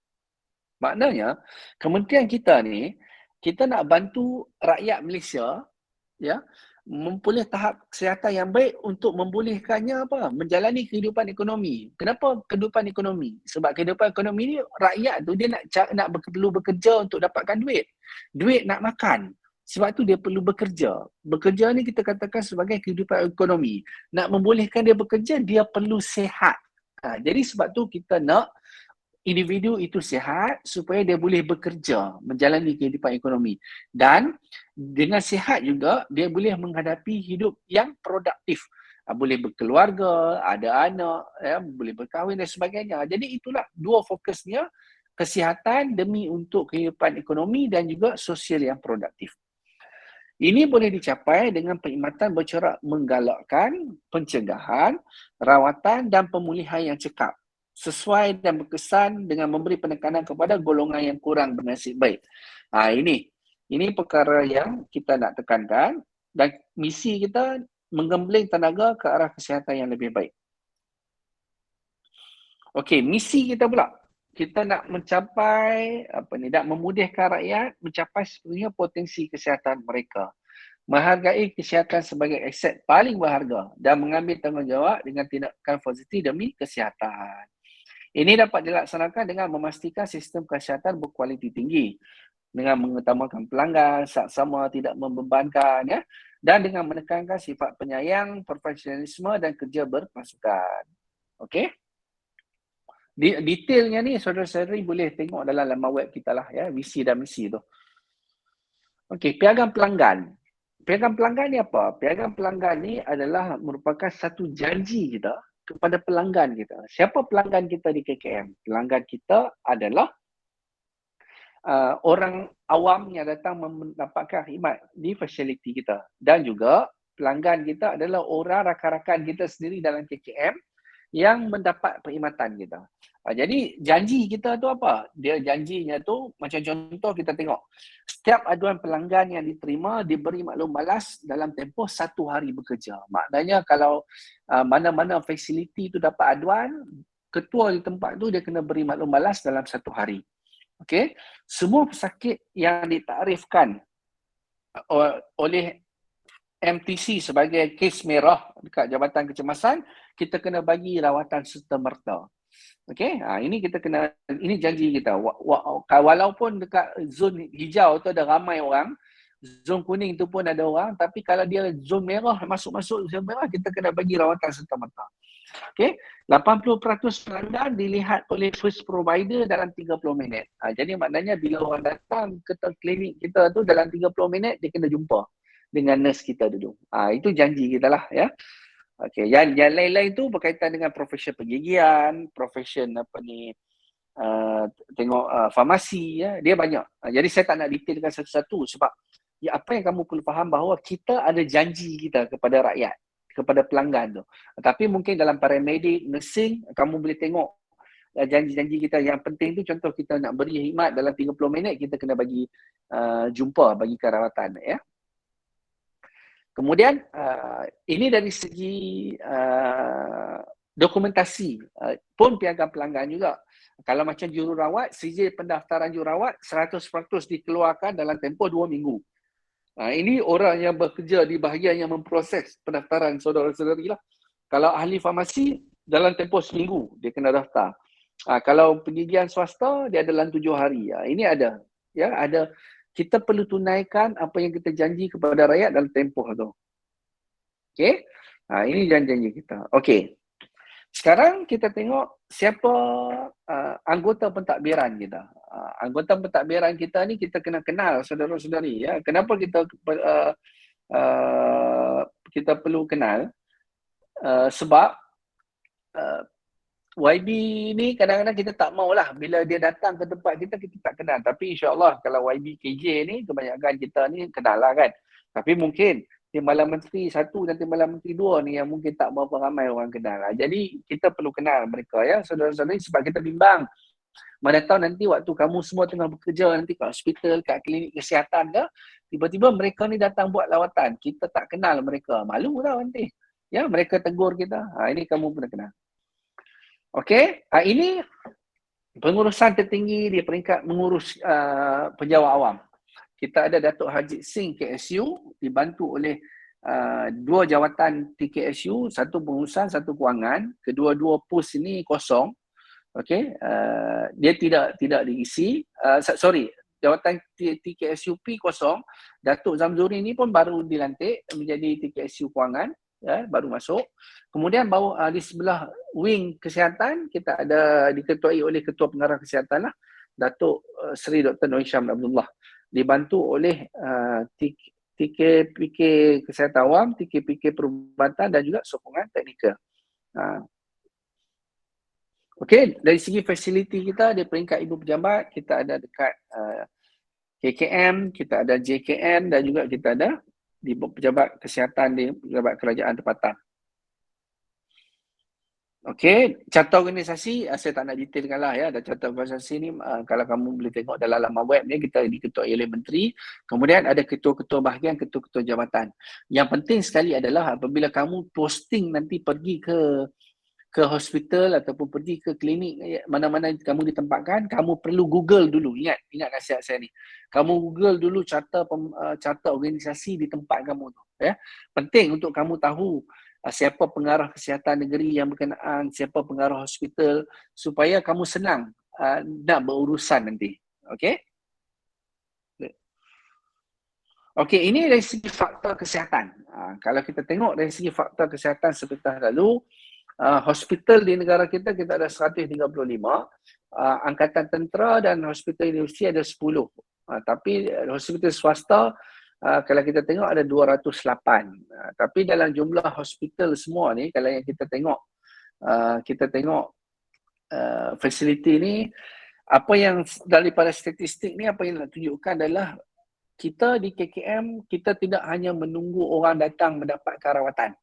Maknanya, kementerian kita ni, kita nak bantu rakyat Malaysia ya, memperoleh tahap kesihatan yang baik untuk membolehkannya menjalani kehidupan ekonomi. Kenapa kehidupan ekonomi? Sebab kehidupan ekonomi ni, rakyat tu dia nak perlu bekerja untuk dapatkan duit. Duit nak makan. Sebab tu dia perlu bekerja. Bekerja ni kita katakan sebagai kehidupan ekonomi. Nak membolehkan dia bekerja, dia perlu sihat. Jadi sebab tu kita nak individu itu sihat supaya dia boleh bekerja, menjalani kehidupan ekonomi. Dan dengan sihat juga, dia boleh menghadapi hidup yang produktif. Boleh berkeluarga, ada anak, ya, boleh berkahwin dan sebagainya. Jadi itulah dua fokusnya, kesihatan demi untuk kehidupan ekonomi dan juga sosial yang produktif. Ini boleh dicapai dengan perkhidmatan bercorak menggalakkan pencegahan, rawatan dan pemulihan yang cekap, sesuai dan berkesan dengan memberi penekanan kepada golongan yang kurang bernasib baik. Ini perkara yang kita nak tekankan dan misi kita menggembling tenaga ke arah kesihatan yang lebih baik. Okey, misi kita pula. Kita nak mencapai nak memudahkan rakyat mencapai sepenuhnya potensi kesihatan mereka. Menghargai kesihatan sebagai aset paling berharga dan mengambil tanggungjawab dengan tindakan positif demi kesihatan. Ini dapat dilaksanakan dengan memastikan sistem kesihatan berkualiti tinggi, dengan mengutamakan pelanggan, saksama, tidak membebankan, ya, dan dengan menekankan sifat penyayang, profesionalisme dan kerja berpasukan. Okey? Detailnya ni saudara-saudari boleh tengok dalam laman web kita lah, ya, visi dan misi tu. Okey, piagam pelanggan. Piagam pelanggan ni apa? Piagam pelanggan ni adalah merupakan satu janji kita kepada pelanggan kita. Siapa pelanggan kita di KKM? Pelanggan kita adalah orang awam yang datang mendapatkan khidmat di fasiliti kita. Dan juga pelanggan kita adalah orang rakan-rakan kita sendiri dalam KKM yang mendapat perkhidmatan kita. Jadi janji kita tu apa? Dia janjinya tu macam contoh kita tengok. Setiap aduan pelanggan yang diterima diberi maklum balas dalam tempoh 1 hari bekerja. Maknanya kalau mana-mana fasiliti tu dapat aduan, ketua di tempat tu dia kena beri maklum balas dalam 1 hari. Okey. Semua pesakit yang ditakrifkan oleh MTC sebagai kes merah dekat Jabatan Kecemasan, kita kena bagi rawatan serta-merta. Okey, ini kita kena, ini janji kita. Walaupun dekat zon hijau tu ada ramai orang, zon kuning tu pun ada orang, tapi kalau dia zon merah, masuk-masuk zon merah, kita kena bagi rawatan serta-merta. Okey, 80% pelanggan dilihat oleh first provider dalam 30 minit. Jadi maknanya bila orang datang ke klinik kita tu dalam 30 minit dia kena jumpa dengan nurse kita dulu. Itu janji kita lah, ya. Okey, yang lain-lain tu berkaitan dengan profesion pergigian, profesion farmasi, ya. Dia banyak. Jadi saya tak nak detailkan satu-satu sebab apa yang kamu perlu faham bahawa kita ada janji kita kepada rakyat, kepada pelanggan tu. Tapi mungkin dalam paramedik, nursing, kamu boleh tengok janji-janji kita yang penting tu. Contoh kita nak beri khidmat dalam 30 minit, kita kena bagi jumpa, bagikan rawatan, ya. Kemudian ini dari segi dokumentasi pun piagam pelanggan juga. Kalau macam jururawat, sijil pendaftaran jururawat 100% dikeluarkan dalam tempoh 2 minggu. Ini orang yang bekerja di bahagian yang memproses pendaftaran saudara-saudari lah. Kalau ahli farmasi dalam tempoh seminggu dia kena daftar. Kalau pergigian swasta dia ada dalam 7 hari. Ini ada, ya, ada. Kita perlu tunaikan apa yang kita janji kepada rakyat dalam tempoh tu. Okey? Ini janji kita. Okey. Sekarang kita tengok siapa anggota pentadbiran kita. Anggota pentadbiran kita ni kita kena kenal saudara-saudari, ya. Kenapa kita kita perlu kenal? Sebab YB ni kadang-kadang kita tak maulah bila dia datang ke tempat kita tak kenal. Tapi insya-Allah kalau YB KJ ni kebanyakan kita ni kenal lah kan. Tapi mungkin Timbalan Menteri 1 dan Timbalan Menteri 2 ni yang mungkin tak berapa ramai orang kenal. Jadi kita perlu kenal mereka, ya saudara-saudari, sebab kita bimbang. Mana tahu nanti waktu kamu semua tengah bekerja nanti kat hospital, kat klinik kesihatan ke, tiba-tiba mereka ni datang buat lawatan. Kita tak kenal mereka. Malu lah nanti. Ya, mereka tegur kita. Ini kamu pernah kenal. Okey, ini pengurusan tertinggi di peringkat mengurus penjawat awam. Kita ada Datuk Haji Singh KSU dibantu oleh 2 jawatan TKSU, 1 pengurusan, 1 kewangan. Kedua-dua pos ini kosong. Okey, dia tidak diisi. Jawatan TKSUP kosong. Datuk Zamzuri ni pun baru dilantik menjadi TKSU kewangan. Ya, baru masuk. Kemudian di sebelah wing kesihatan kita ada diketuai oleh Ketua Pengarah Kesihatan lah, Datuk Seri Dr. Noor Hisham Abdullah, dibantu oleh TKPK Kesihatan Awam, TKPK Perubatan dan juga sokongan teknikal. Okey, dari segi fasiliti kita di peringkat ibu pejabat kita ada dekat KKM, kita ada JKN dan juga kita ada di pejabat kesihatan di pejabat kerajaan tempatan. Okey, carta organisasi saya tak nak detailkan lah ya. Dan carta organisasi ni kalau kamu boleh tengok dalam laman web ni, kita diketuai oleh menteri. Kemudian ada ketua-ketua bahagian, ketua-ketua jabatan. Yang penting sekali adalah apabila kamu posting nanti pergi ke hospital ataupun pergi ke klinik mana-mana kamu ditempatkan, kamu perlu Google dulu. Ingat nasihat saya ni. Kamu Google dulu carta organisasi di tempat kamu tu ya. Penting untuk kamu tahu siapa pengarah kesihatan negeri yang berkenaan, siapa pengarah hospital, supaya kamu senang nak berurusan nanti. Okey? Okey, ini dari segi faktor kesihatan. Kalau kita tengok dari segi faktor kesihatan seperti lalu, hospital di negara kita ada 135, angkatan tentera dan hospital universiti ada 10. Tapi hospital swasta kalau kita tengok ada 208. Tapi dalam jumlah hospital semua ni, kalau yang kita tengok fasiliti ni, apa yang daripada statistik ni, apa yang nak tunjukkan adalah kita di KKM, kita tidak hanya menunggu orang datang mendapatkan rawatan,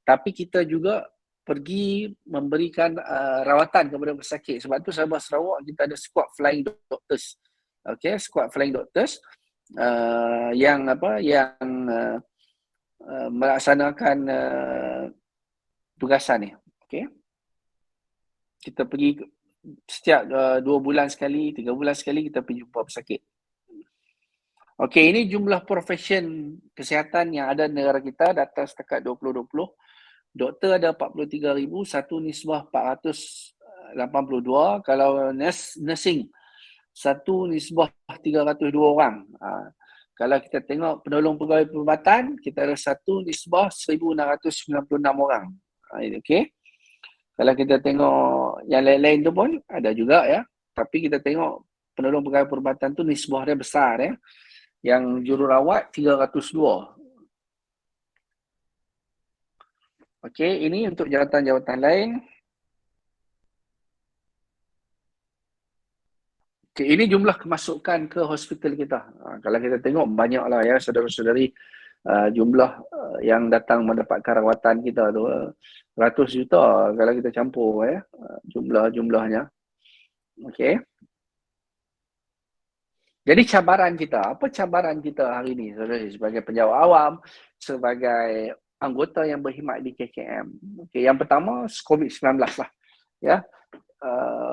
tapi kita juga pergi memberikan rawatan kepada pesakit. Sebab tu Sabah Sarawak kita ada squad flying doctors. Okey, squad flying doctors yang melaksanakan tugasan ni. Okey. Kita pergi setiap 2 bulan sekali, 3 bulan sekali kita pergi jumpa pesakit. Okey, ini jumlah profession kesihatan yang ada di negara kita, data setakat 2020. Doktor ada 43,000, satu nisbah 482. Kalau nursing, satu nisbah 302 orang. Kalau kita tengok penolong pegawai perubatan, kita ada satu nisbah 1,696 orang. Okey. Kalau kita tengok yang lain-lain tu pun ada juga ya. Tapi kita tengok penolong pegawai perubatan tu nisbah dia besar ya. Yang jururawat 302. Okey, ini untuk jawatan-jawatan lain. Okay, ini jumlah kemasukan ke hospital kita. Kalau kita tengok banyaklah ya saudara-saudari, jumlah yang datang mendapatkan rawatan kita tu ratus juta kalau kita campur ya jumlahnya. Okey. Jadi cabaran kita, apa cabaran kita hari ini saudara sebagai penjawat awam, sebagai anggota yang berkhidmat di KKM. Okey, yang pertama COVID-19 lah ya.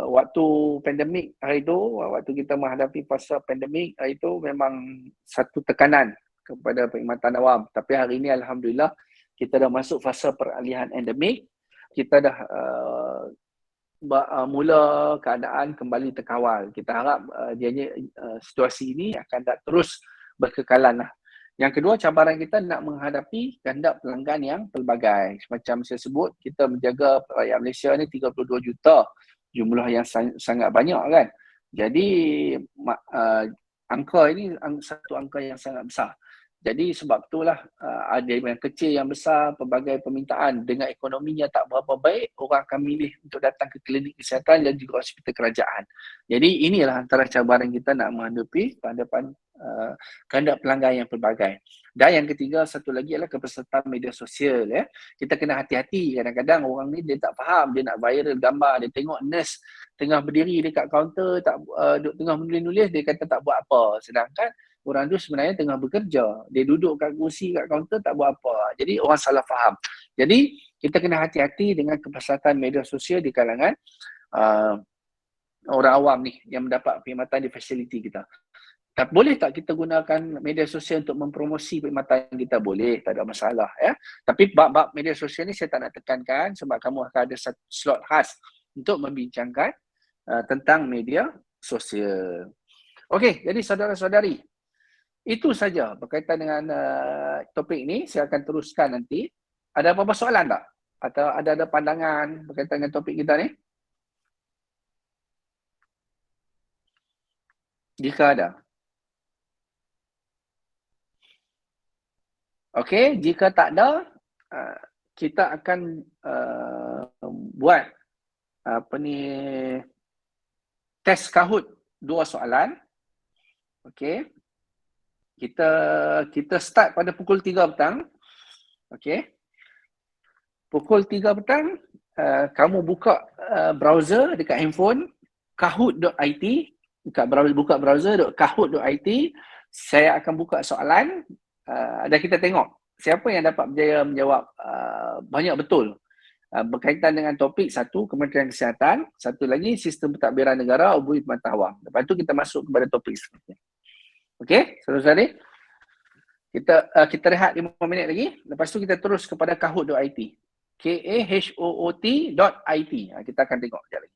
Waktu pandemik hari itu, waktu kita menghadapi fasa pandemik hari itu memang satu tekanan kepada perkhidmatan awam. Tapi hari ini alhamdulillah kita dah masuk fasa peralihan endemik. Kita dah mula keadaan kembali terkawal. Kita harap situasi ini akan terus berkekalan lah. Yang kedua, cabaran kita nak menghadapi kehendak pelanggan yang pelbagai. Macam saya sebut, kita menjaga rakyat Malaysia ni 32 juta. Jumlah yang sangat banyak kan. Jadi angka ini satu angka yang sangat besar. Jadi sebab itulah ada yang kecil yang besar, pelbagai permintaan dengan ekonominya tak berapa baik, orang akan milih untuk datang ke klinik kesihatan dan juga hospital kerajaan. Jadi inilah antara cabaran kita nak menghadapi hadapan kehendak pelanggan yang pelbagai. Dan yang ketiga, satu lagi adalah kepesertaan media sosial ya. Kita kena hati-hati, kadang-kadang orang ni dia tak faham, dia nak viral gambar, dia tengok nurse tengah berdiri dekat kaunter tengah menulis-nulis, dia kata tak buat apa. Sedangkan orang tu sebenarnya tengah bekerja. Dia duduk kat kursi kat kaunter tak buat apa. Jadi orang salah faham. Jadi kita kena hati-hati dengan kepesertaan media sosial di kalangan orang awam ni yang mendapat perkhidmatan di fasiliti kita. Boleh tak kita gunakan media sosial untuk mempromosi perkhidmatan kita? Boleh, tak ada masalah ya. Tapi bab media sosial ni saya tak nak tekankan sebab kamu akan ada satu slot khas untuk membincangkan tentang media sosial. Okey, jadi saudara-saudari, itu saja berkaitan dengan topik ini. Saya akan teruskan nanti. Ada apa-apa soalan tak? Atau ada pandangan berkaitan dengan topik kita ni? Jika ada. Okey, jika tak ada, kita akan buat test Kahoot 2 soalan. Okey. Kita start pada pukul 3 petang. Okey. Pukul 3 petang kamu buka browser dekat handphone kahoot.it, buka browser.kahoot.it, saya akan buka soalan dan kita tengok siapa yang dapat berjaya menjawab banyak betul berkaitan dengan topik satu, Kementerian Kesihatan, satu lagi sistem pentadbiran negara, ubui pengetahuan. Lepas tu kita masuk kepada topik seterusnya. Okey, saudara-saudari, kita rehat 5 minit lagi, lepas tu kita terus kepada kahoot.it. kahoot.it. Kita akan tengok sekejap lagi.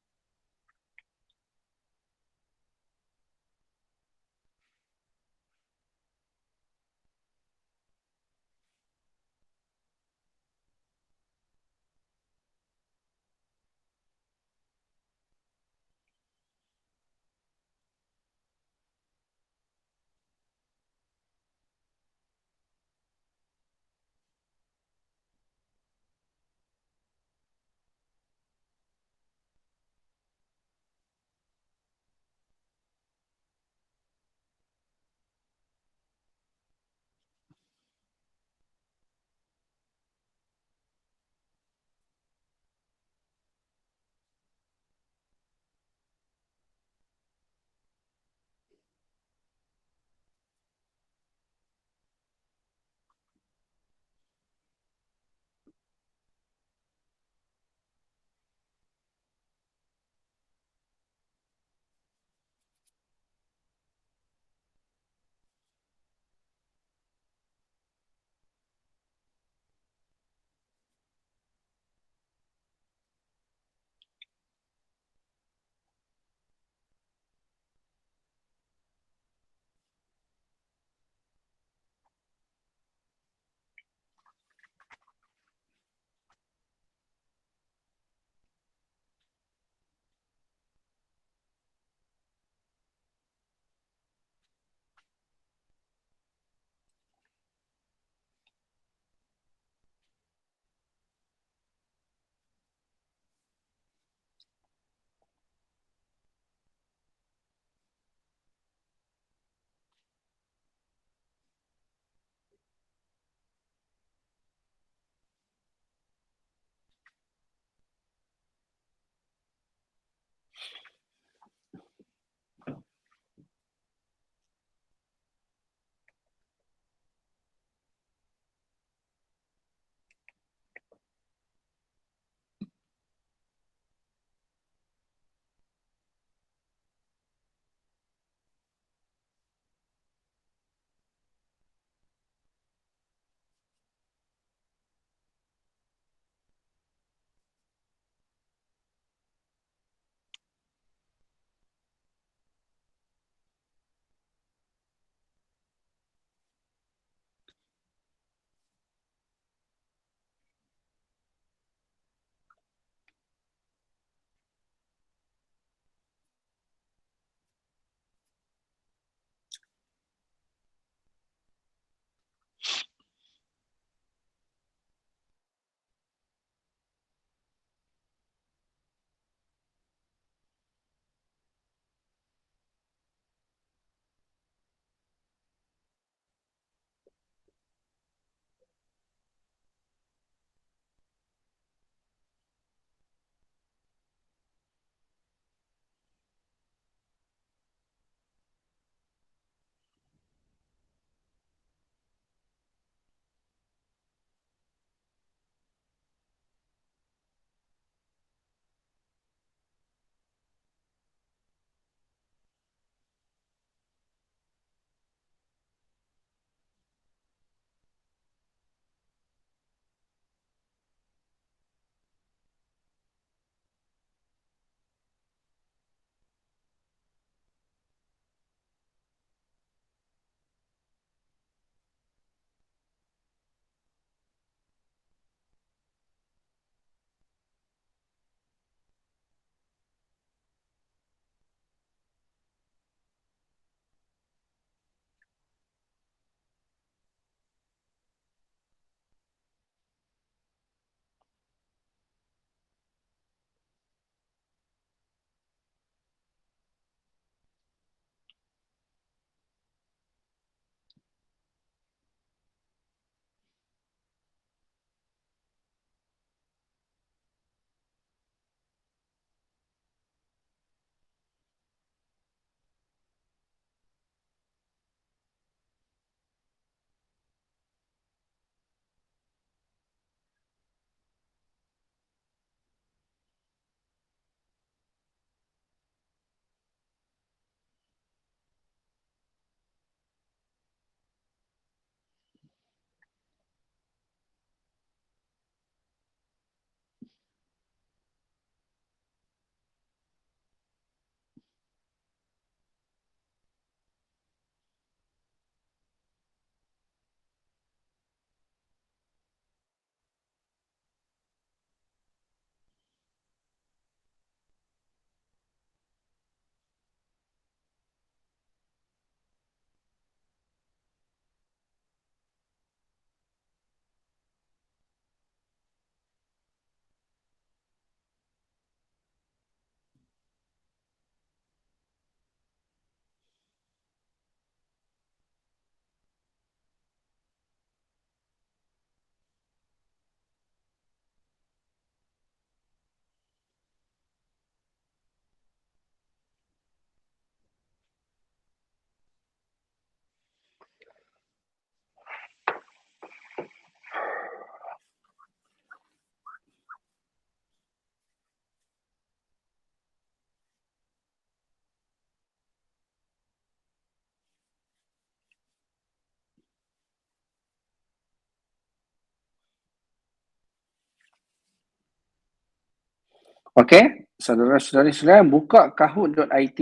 Okey, saudara-saudari sekalian, buka kahoot.it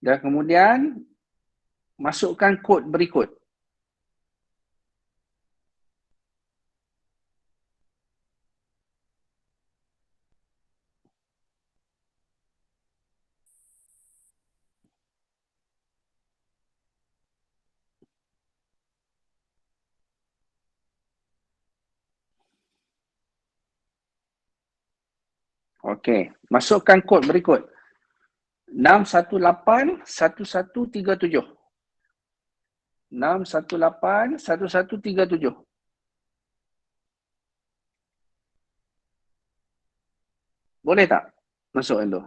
dan kemudian masukkan kod berikut. Okey, masukkan kod berikut. 6181137. 6181137. Boleh tak masuk itu?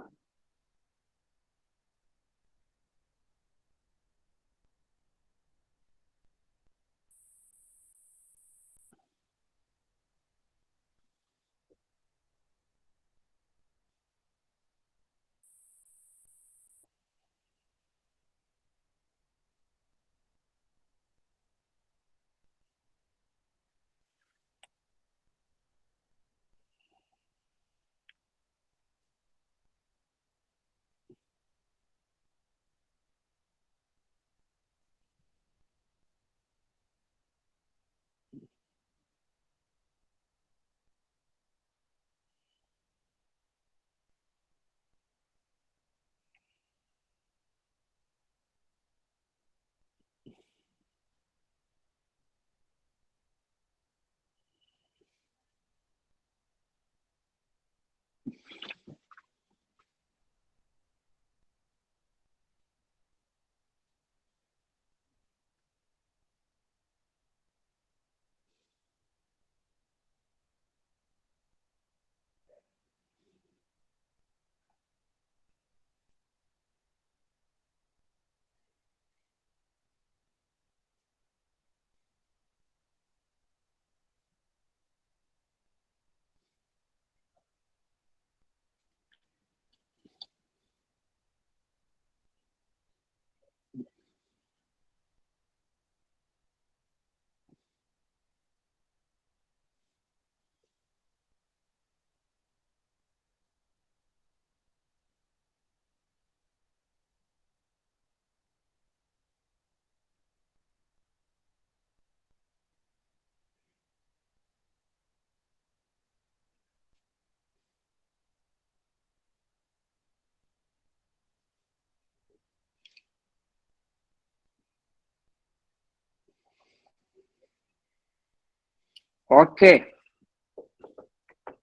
Okey,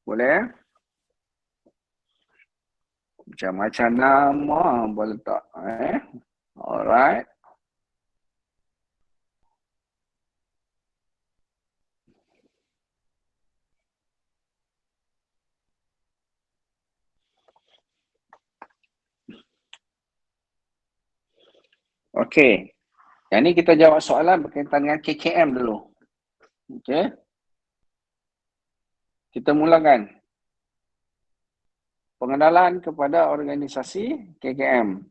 boleh? Macam-macam nama boleh tak? Alright. Okey. Yang ni kita jawab soalan berkaitan dengan KKM dulu. Okey. Kita mulakan. Pengenalan kepada organisasi KKM.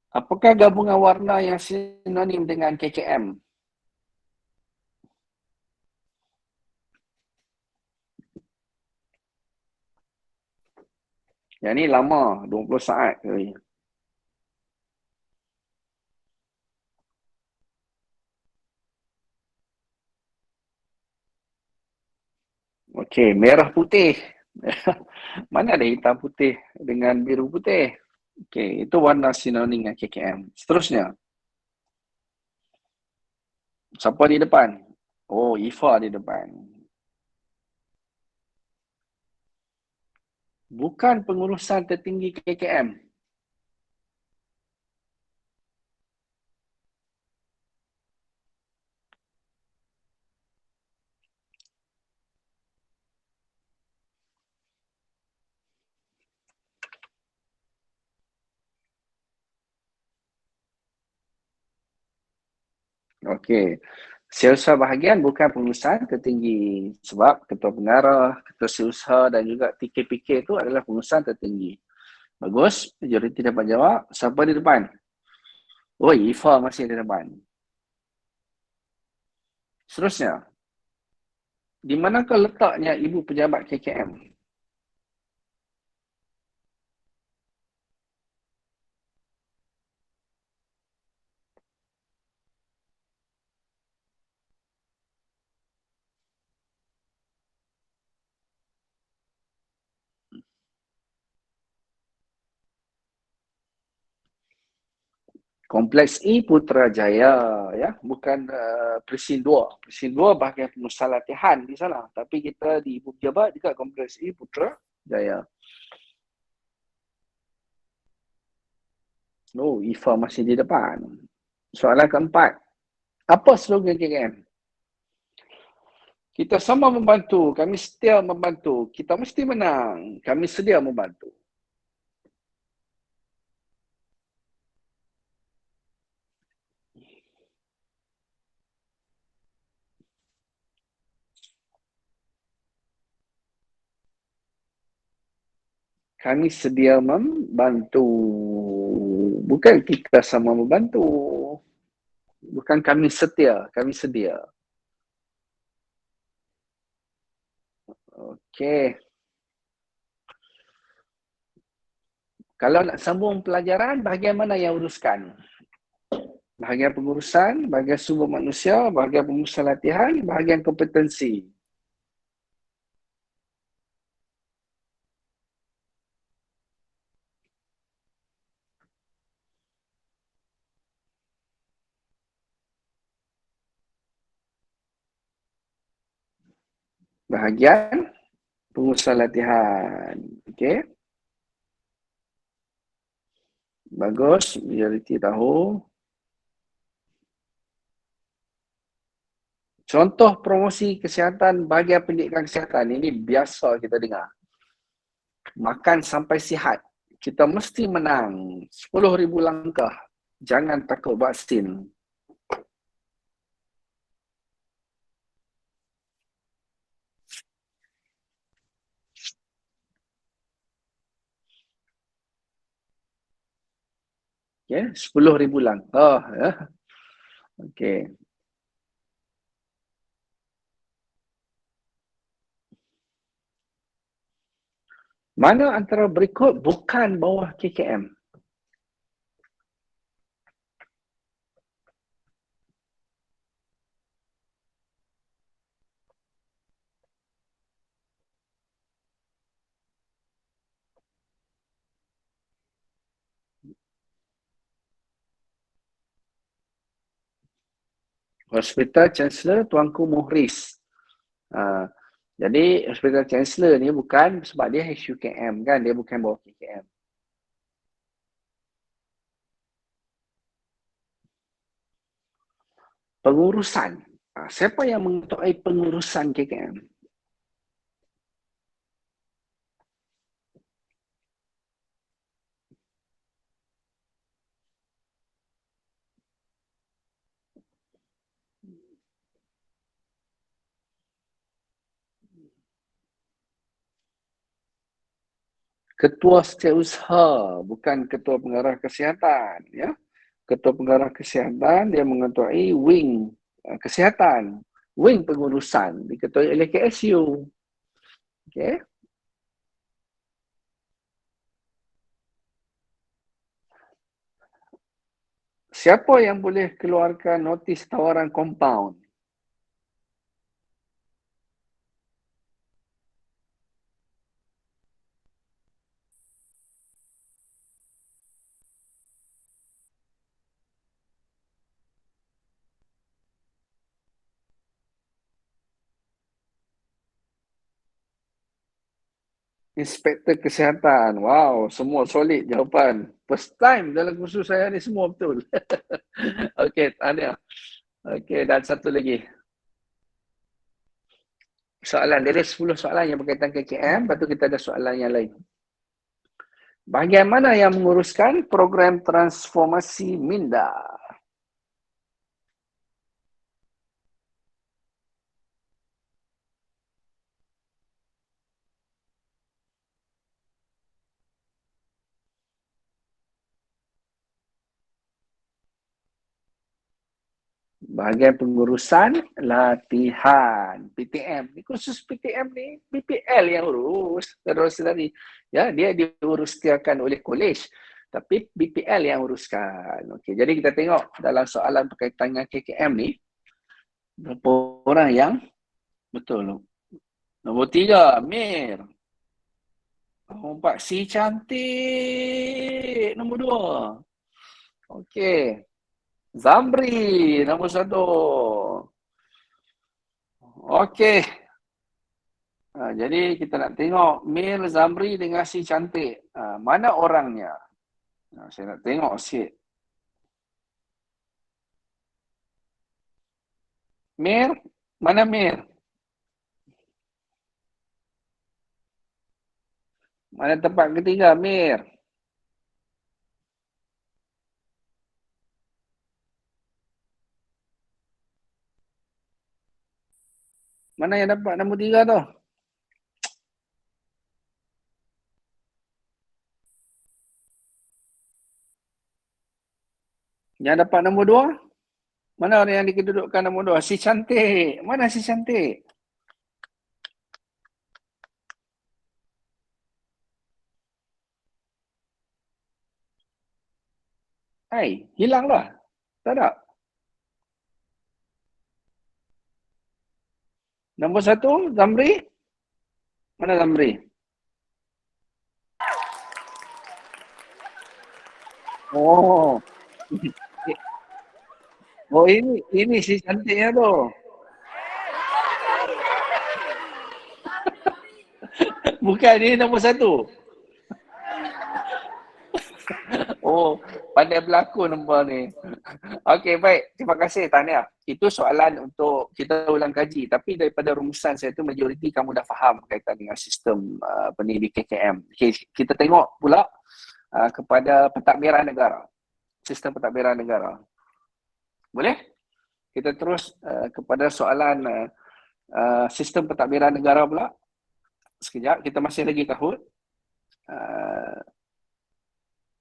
Apakah gabungan warna yang sinonim dengan KKM? Yang ni lama, 20 saat. Okey, merah putih. Mana ada hitam putih dengan biru putih? Okey, itu warna sinonim dengan KKM. Seterusnya. Siapa di depan? Oh, Ifa di depan. Bukan pengurusan tertinggi KKM. Okey. Setiausaha bahagian bukan pengurusan tertinggi sebab ketua pengarah, ketua setiausaha dan juga TKPK itu adalah pengurusan tertinggi. Bagus, majoriti dapat jawab. Siapa di depan? Oh, Ifa masih di depan. Seterusnya. Di manakah letaknya ibu pejabat KKM? Kompleks E Putrajaya, ya, bukan Presin 2. Presin 2 bahagian pengurusan latihan di sana, tapi kita di ibu pejabat dekat Kompleks E Putrajaya. Oh, IFA masih di depan. Soalan keempat. Apa slogan KKM? Kita sama membantu, kami setia membantu, kita mesti menang, kami sedia membantu. Kami sedia membantu. Bukan kita sama membantu. Bukan kami setia, kami sedia. Okey. Kalau nak sambung pelajaran, bahagian mana yang uruskan? Bahagian pengurusan, bahagian sumber manusia, bahagian pengurusan latihan, bahagian kompetensi. Bahagian pengurusan latihan. Okey. Bagus, majoriti tahu. Contoh promosi kesihatan bahagian pendidikan kesihatan. Ini biasa kita dengar. Makan sampai sihat. Kita mesti menang. 10,000 langkah. Jangan takut vaksin. Okay, 10,000 langkah. Ya. Okey. Mana antara berikut bukan bawah KKM? Hospital Chancellor Tuanku Muhriz. Jadi Hospital Chancellor ni bukan sebab dia HUKM kan, dia bukan bawah KKM. Pengurusan. Siapa yang mengetuai pengurusan KKM? Ketua Setiausaha, bukan Ketua Pengarah Kesihatan. Ya. Ketua Pengarah Kesihatan, dia mengetuai wing kesihatan. Wing pengurusan, diketuai oleh KSU. Okay. Siapa yang boleh keluarkan notis tawaran compound? Inspektor Kesihatan. Wow, semua solid jawapan. First time dalam kursus saya ni semua betul. Okey, tahniah. Okey, dan satu lagi. Soalan, dari 10 soalan yang berkaitan KKM, lepas tu kita ada soalan yang lain. Bahagian mana yang menguruskan program transformasi minda? Bahagian pengurusan latihan. PTM. Ni khusus PTM ni BPL yang urus. Terus tadi. Ya, dia diuruskan oleh kolej. Tapi BPL yang uruskan. Okey, jadi kita tengok dalam soalan berkaitan dengan KKM ni. Berapa orang yang betul? Nombor 3, Mir. Nombor 4, si cantik. Nombor 2. Okey. Zamri, nombor 1. Okey. Jadi kita nak tengok Mir, Zamri dengan si cantik. Mana orangnya? Saya nak tengok sikit. Mir, mana Mir? Mana tempat ketiga, Mir? Mana yang dapat nombor 3 tu? Yang dapat nombor 2? Mana orang yang dikedudukan nombor 2? Si cantik. Mana si cantik? Hai, hilanglah. Tak ada. Nombor 1, Zamri. Mana Zamri? Oh. Oh, ini si cantiknya tu. Bukan, ini nombor 1. Oh, pandai berlakon nombor ni. Okey, baik. Terima kasih, tahniah. Itu soalan untuk kita ulang kaji. Tapi daripada rumusan saya tu, majoriti kamu dah faham berkaitan dengan sistem pendidik KKM. Okay, kita tengok pula kepada pentadbiran negara. Sistem pentadbiran negara. Boleh? Kita terus kepada soalan sistem pentadbiran negara pula. Sekejap, kita masih lagi tahun.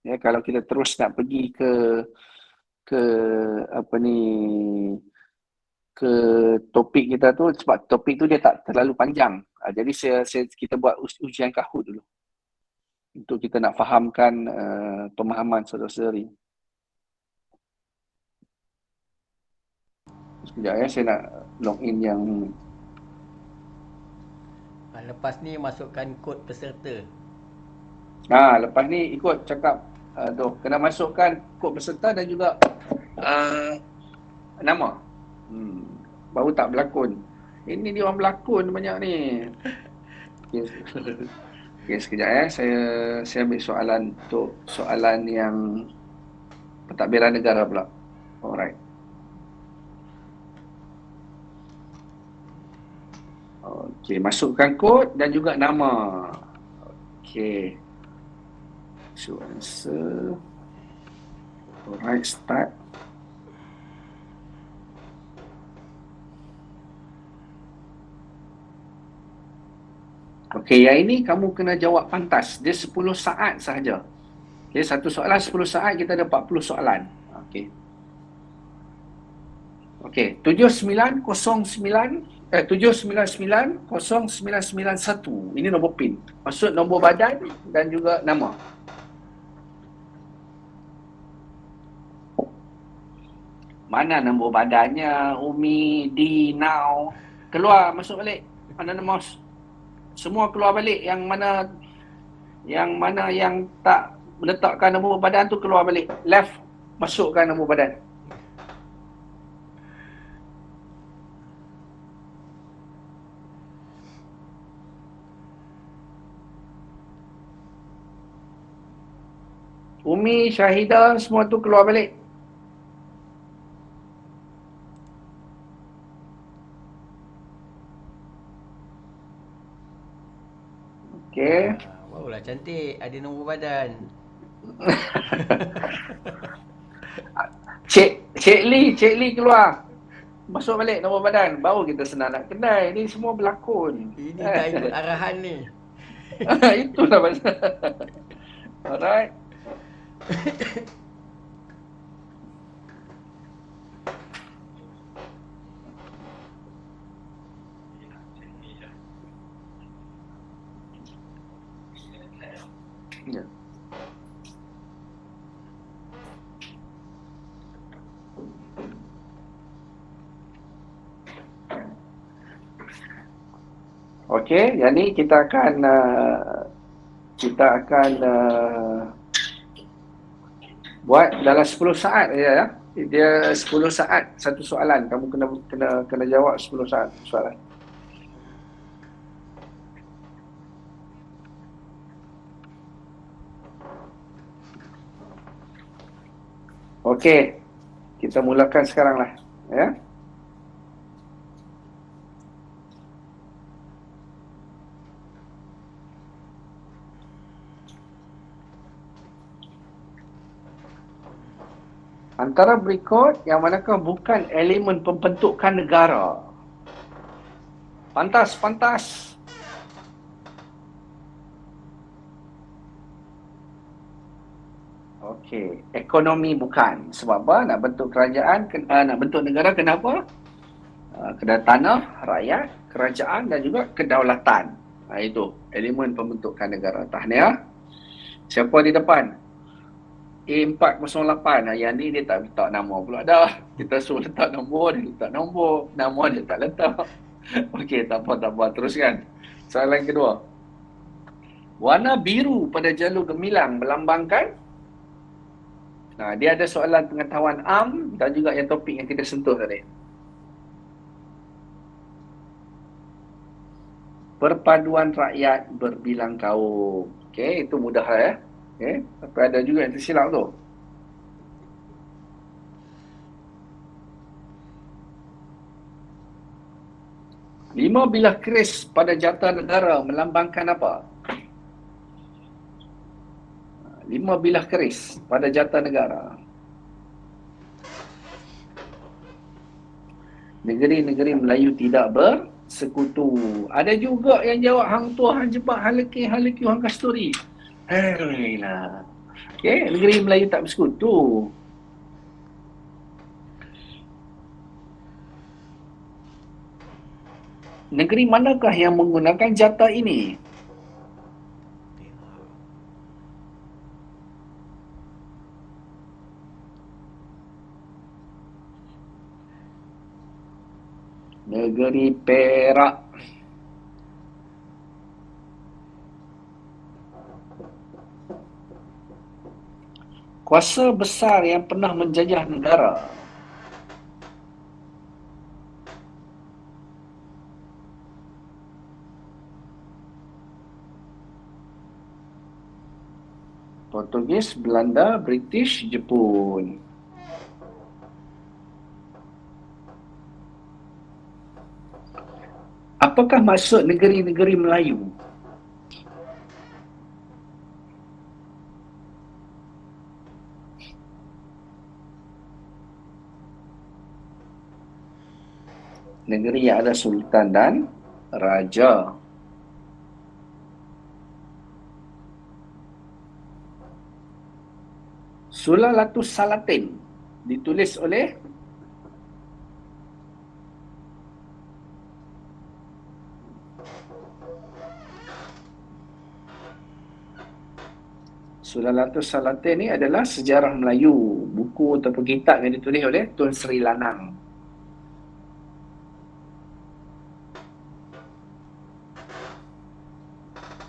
Ya, kalau kita terus nak pergi ke apa ni, ke topik kita tu, sebab topik tu dia tak terlalu panjang. Jadi kita buat ujian Kahoot dulu untuk kita nak fahamkan pemahaman saudara-saudari. Sekejap ya, saya nak login yang lepas ni masukkan kod peserta. Lepas ni ikut cakap kena masukkan kod peserta dan juga nama. Baru tak berlakon. Ini dia orang berlakon banyak ni. Okay, sekejap ya. Saya ambil soalan untuk soalan yang pentadbiran negara pula. Alright. Okay, masukkan kod dan juga nama. Okay. So answer. Alright, start. Okay, yang ini kamu kena jawab pantas. Dia 10 saat sahaja. Okay, satu soalan 10 saat, kita ada 40 soalan. Okay. Okay, 7990991. Ini nombor PIN. Maksud nombor badan dan juga nama. Mana nombor badannya, Umi, D, Now. Keluar, masuk balik. Mana nombor? Semua keluar balik. Yang mana yang tak letakkan nombor badan tu keluar balik. Left, masukkan nombor badan. Umi, Syahidah, semua tu keluar balik. Okay. Barulah cantik, ada nombor badan. Cik Lee keluar. Masuk balik nombor badan. Baru kita senang nak kedai. Ni semua berlakon. Ini tak ikut arahan ni. Itulah pasal. Alright. Ya. Okey, jadi kita akan buat dalam 10 saat ya. Dia 10 saat satu soalan. Kamu kena jawab 10 saat soalan. Okey. Kita mulakan sekarang lah, ya. Antara berikut yang manakah bukan elemen pembentukan negara? Pantas. Okey, ekonomi bukan. Sebab apa? Nak bentuk kerajaan, nak bentuk negara kenapa? Kena tanah, rakyat, kerajaan dan juga kedaulatan. Itu elemen pembentukan negara. Tahniah. Siapa di depan? A408. Yang ni dia tak letak nama pula dah. Kita suruh letak nombor, dia letak nombor. Nama dia tak letak. Okey, tak apa. Teruskan. Soalan kedua. Warna biru pada jalur gemilang melambangkan? Dia ada soalan pengetahuan am dan juga yang topik yang kita sentuh tadi. Perpaduan rakyat berbilang kaum. Okey, itu mudah ya. Okey, tapi ada juga yang tersilap tu. Lima bilah keris pada jata negara melambangkan apa? 5 bilah keris pada jata negara. Negeri-negeri Melayu tidak bersekutu. Ada juga yang jawab hang tua, hang jebat, hang lekeh, hang kasturi. Hailah. Okey, negeri Melayu tak bersekutu. Negeri manakah yang menggunakan jata ini? Negeri Perak. Kuasa besar yang pernah menjajah negara. Portugis, Belanda, British, Jepun. Apakah maksud negeri-negeri Melayu? Negeri yang ada sultan dan raja. Sulalatus Salatin ditulis oleh Sulalatus Salatin ni adalah sejarah Melayu, buku ataupun kitab yang ditulis oleh Tun Sri Lanang.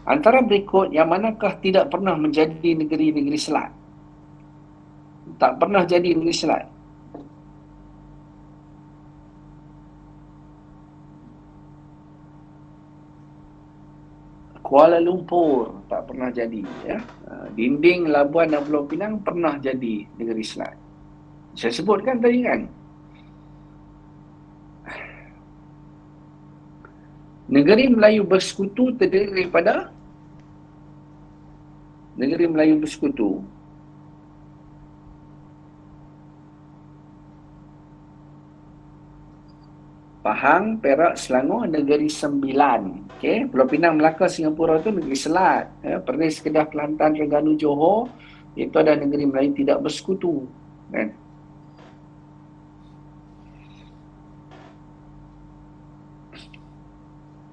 Antara berikut yang manakah tidak pernah menjadi negeri-negeri selat? Tak pernah jadi negeri selat. Kuala Lumpur tak pernah jadi ya. Dinding, Labuan dan Pulau Pinang pernah jadi negeri selat. Saya sebutkan tadi kan. Negeri Melayu bersekutu terdiri daripada negeri Melayu bersekutu. Pahang, Perak, Selangor, negeri sembilan. Okey, Pulau Pinang, Melaka, Singapura tu negeri selat. Ya, Perlis, Kedah, Kelantan, Terengganu, Johor, itu ada negeri Melayu tidak bersekutu. Kan?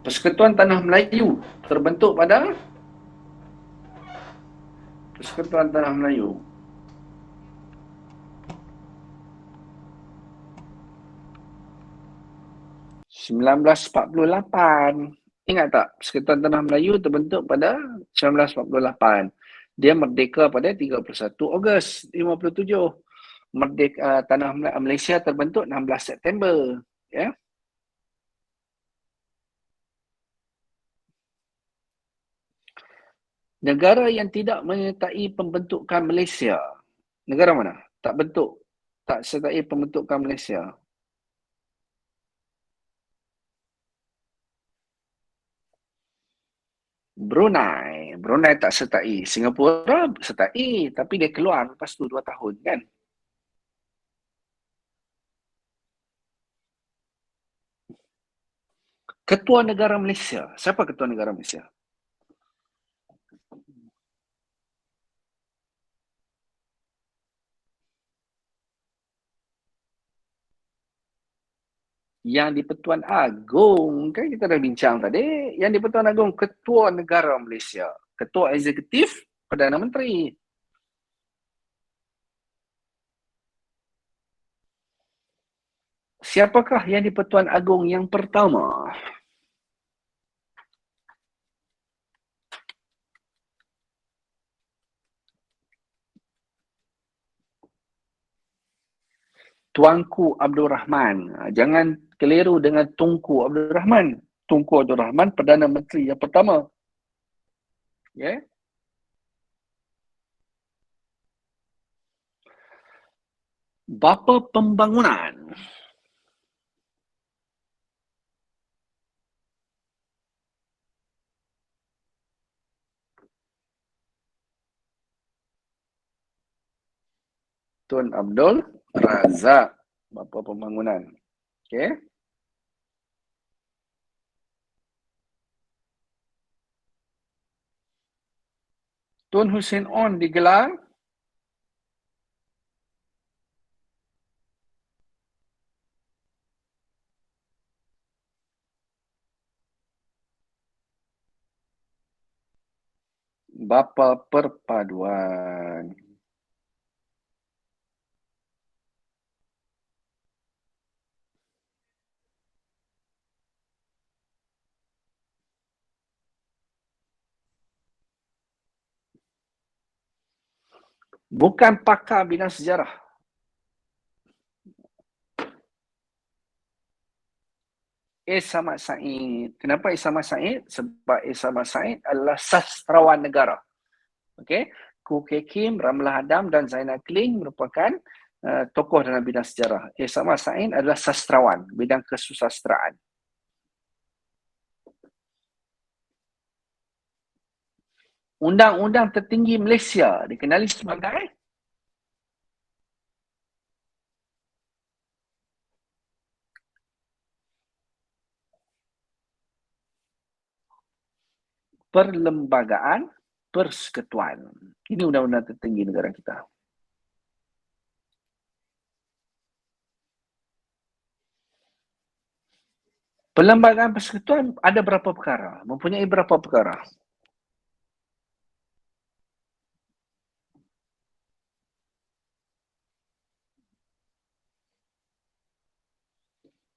Persekutuan Tanah Melayu terbentuk pada Persekutuan Tanah Melayu. (1948). Ingat tak? Persekutuan Tanah Melayu terbentuk pada 1948. Dia merdeka pada 31 Ogos 57. Merdeka Malaysia terbentuk 16 September. Ya. Negara yang tidak menyertai pembentukan Malaysia. Negara mana? Tak sertai pembentukan Malaysia. Brunei. Brunei tak sertai. Singapura sertai, tapi dia keluar lepas tu 2 tahun kan. Ketua Negara Malaysia. Siapa Ketua Negara Malaysia? Yang di-Pertuan Agong, kan kita dah bincang tadi, yang di-Pertuan Agong Ketua Negara Malaysia, Ketua Eksekutif, Perdana Menteri. Siapakah yang di-Pertuan Agong yang pertama? Tuanku Abdul Rahman. Jangan keliru dengan Tunku Abdul Rahman. Tunku Abdul Rahman Perdana Menteri yang pertama. Ya. Yeah. Bapa Pembangunan. Tun Abdul Razak, Bapa Pembangunan. Okey. Tun Hussein On digelar Bapa Perpaduan. Bukan pakar bidang sejarah. Samad Said. Kenapa Samad Said? Sebab Samad Said adalah sastrawan negara. Okey, Khoo Kay Kim, Ramlah Adam dan Zainal Kling merupakan tokoh dalam bidang sejarah. Samad Said adalah sastrawan, bidang kesusasteraan. Undang-undang tertinggi Malaysia dikenali sebagai Perlembagaan Persekutuan. Ini undang-undang tertinggi negara kita. Perlembagaan Persekutuan ada berapa perkara? Mempunyai berapa perkara?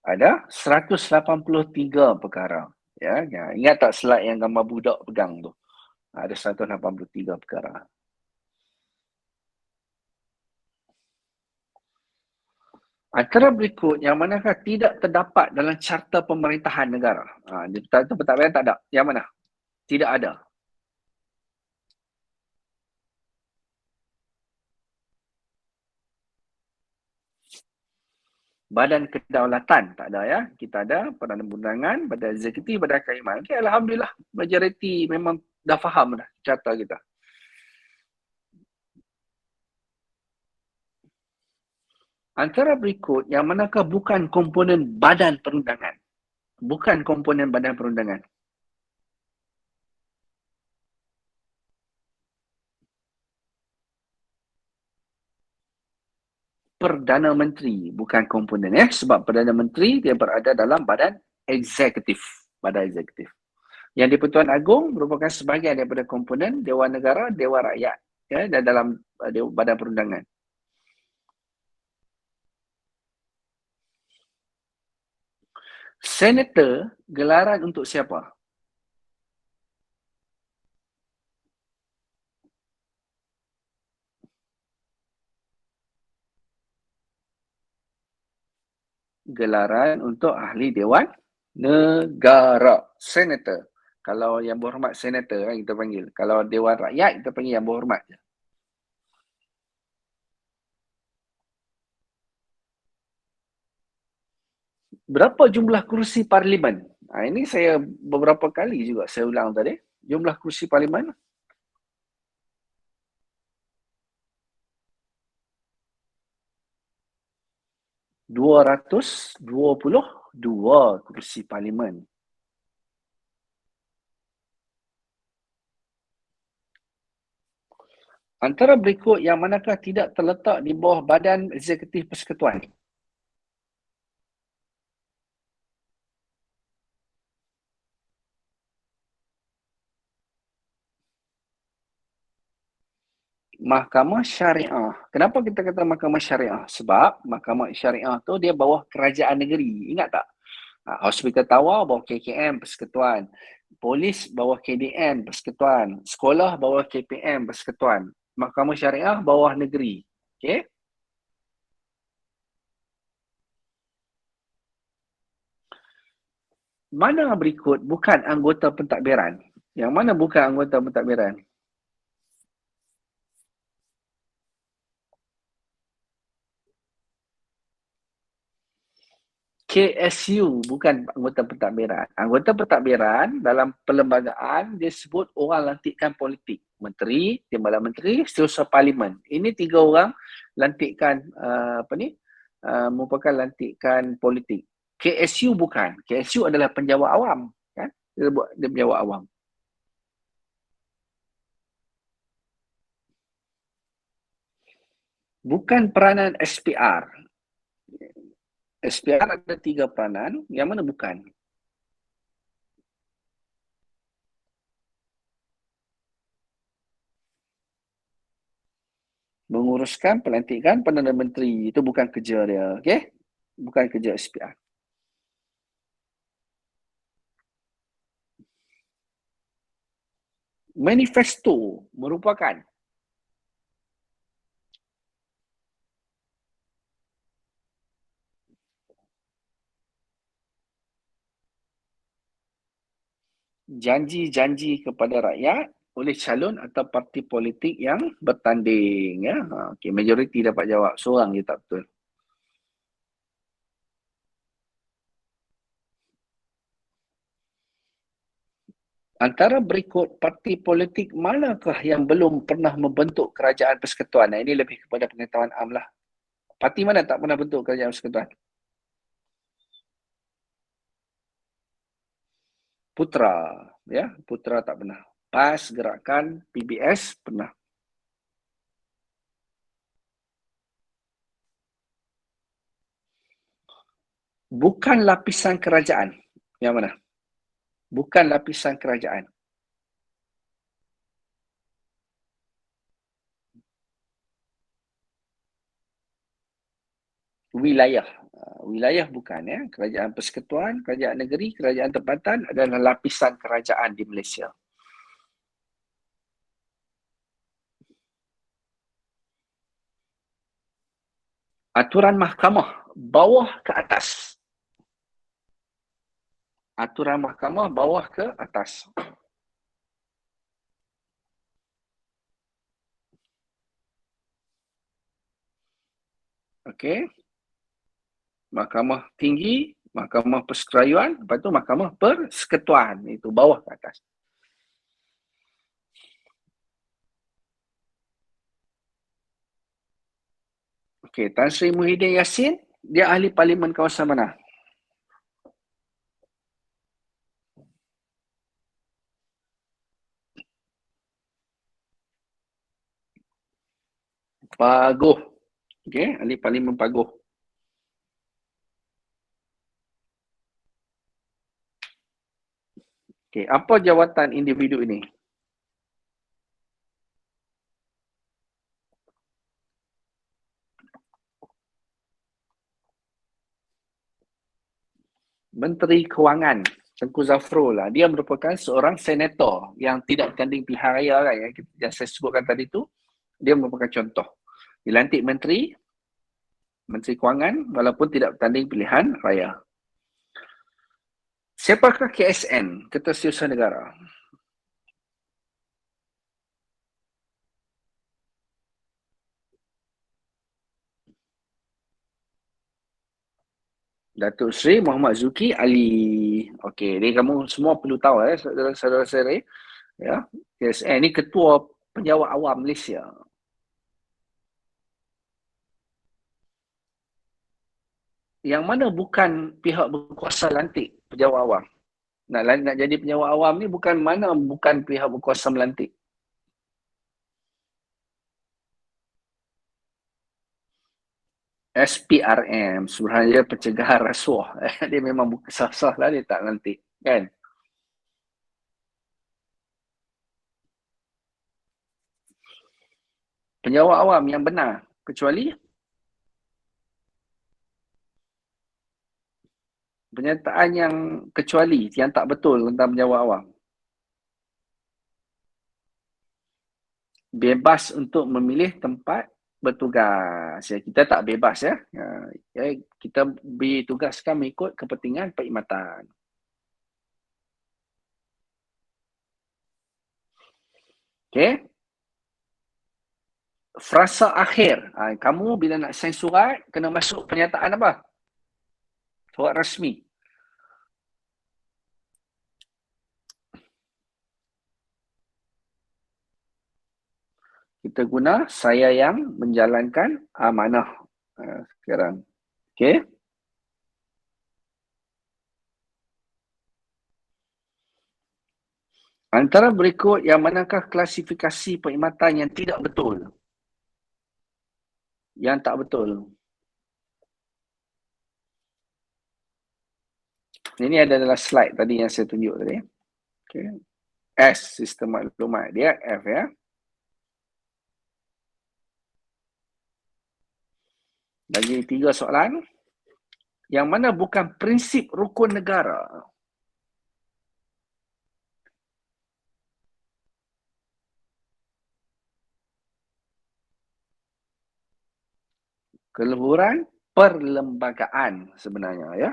Ada 183 perkara. Ya, ingat tak slide yang gambar budak pegang tu? Ada 183 perkara. Antara berikut yang manakah tidak terdapat dalam Carta Pemerintahan Negara? Di Carta Pemerintahan tak ada. Yang mana? Tidak ada. Badan Kedaulatan tak ada ya. Kita ada Perdana Undangan, Badan Eksekutif, Badan Kehakiman. Okay, alhamdulillah majoriti memang dah faham dah carta kita. Antara berikut yang manakah bukan komponen Badan Perundangan? Bukan komponen Badan Perundangan. Perdana Menteri bukan komponen ya, sebab Perdana Menteri dia berada dalam badan eksekutif. Badan eksekutif. Yang di-Pertuan Agong merupakan sebahagian daripada komponen Dewan Negara, Dewan Rakyat. ya, dalam badan perundangan. Senator gelaran untuk siapa? Gelaran untuk ahli Dewan Negara. Senator. Kalau yang berhormat senator kita panggil. Kalau Dewan Rakyat kita panggil yang berhormat je. Berapa jumlah kursi parlimen? Ini saya beberapa kali juga saya ulang tadi. Jumlah kursi parlimen 222 kursi parlimen. Antara berikut yang manakah tidak terletak di bawah Badan Eksekutif Persekutuan? Mahkamah Syariah. Kenapa kita kata Mahkamah Syariah? Sebab Mahkamah Syariah tu dia bawah kerajaan negeri. Ingat tak? Hospital Tawar bawah KKM Persekutuan. Polis bawah KDN Persekutuan. Sekolah bawah KPM Persekutuan. Mahkamah Syariah bawah negeri. Okey? Mana berikut bukan anggota pentadbiran? Yang mana bukan anggota pentadbiran? KSU bukan anggota pentadbiran. Anggota pentadbiran dalam perlembagaan dia sebut orang lantikan politik. Menteri, Timbalan Menteri, Setiausaha Parlimen. Ini 3 orang lantikan merupakan lantikan politik. KSU bukan. KSU adalah penjawat awam, kan? Dia penjawat awam. Bukan peranan SPR. SPR ada 3 peranan, yang mana bukan? Menguruskan pelantikan Perdana Menteri. Itu bukan kerja dia, okey? Bukan kerja SPR. Manifesto merupakan janji-janji kepada rakyat oleh calon atau parti politik yang bertanding, ya. Okey, majoriti dapat jawab, seorang je tak betul. Antara berikut parti politik manakah yang belum pernah membentuk kerajaan persekutuan? Ini lebih kepada pengetahuan am lah. Parti mana tak pernah bentuk kerajaan persekutuan? Putra, ya. Putra tak pernah. PAS, Gerakan, PBS pernah. Bukan lapisan kerajaan. Yang mana? Bukan lapisan kerajaan. Wilayah. Wilayah bukan, ya. Kerajaan persekutuan, kerajaan negeri, kerajaan tempatan adalah lapisan kerajaan di Malaysia. Aturan mahkamah bawah ke atas. Aturan mahkamah bawah ke atas. Okey. Mahkamah tinggi, mahkamah persekerajuan, lepas tu mahkamah persekutuan. Itu bawah ke atas. Okey, Tan Sri Muhyiddin Yassin, dia ahli parlimen kawasan mana? Paguh. Okey, ahli parlimen Paguh. Okey, apa jawatan individu ini? Menteri Kewangan Tengku Zafrul lah. Dia merupakan seorang senator yang tidak tanding pilihan raya kan, yang saya sebutkan tadi tu. Dia merupakan contoh. Dilantik Menteri Kewangan walaupun tidak bertanding pilihan raya. Siapakah KSN, Ketua Setiausaha Negara? Datuk Seri Muhammad Zuki Ali. Okey, ni kamu semua perlu tahu saudara-saudara. Ya, KSN ni Ketua Penjawat Awam Malaysia. Yang mana bukan pihak berkuasa lantik penjawat awam. Nak jadi penjawat awam ni bukan pihak berkuasa melantik. SPRM, sebenarnya pencegahan rasuah. Dia memang bukan sah-sah lah, dia tak lantik. Kan? Penjawat awam yang benar, kecuali pernyataan yang tak betul tentang penjawat awam. Bebas untuk memilih tempat bertugas. Ya, kita tak bebas ya. Kita ditugaskan mengikut kepentingan perkhidmatan. Okey. Frasa akhir. Kamu bila nak sign surat, kena masuk pernyataan apa? Surat rasmi. Kita guna saya yang menjalankan amanah sekarang. Okey. Antara berikut yang manakah klasifikasi perkhidmatan yang tidak betul? Yang tak betul. Ini adalah slide tadi yang saya tunjuk tadi. Okay. S, sistem maklumat. Dia F ya. Lagi 3 soalan. Yang mana bukan prinsip rukun negara? Keluhuran perlembagaan sebenarnya ya.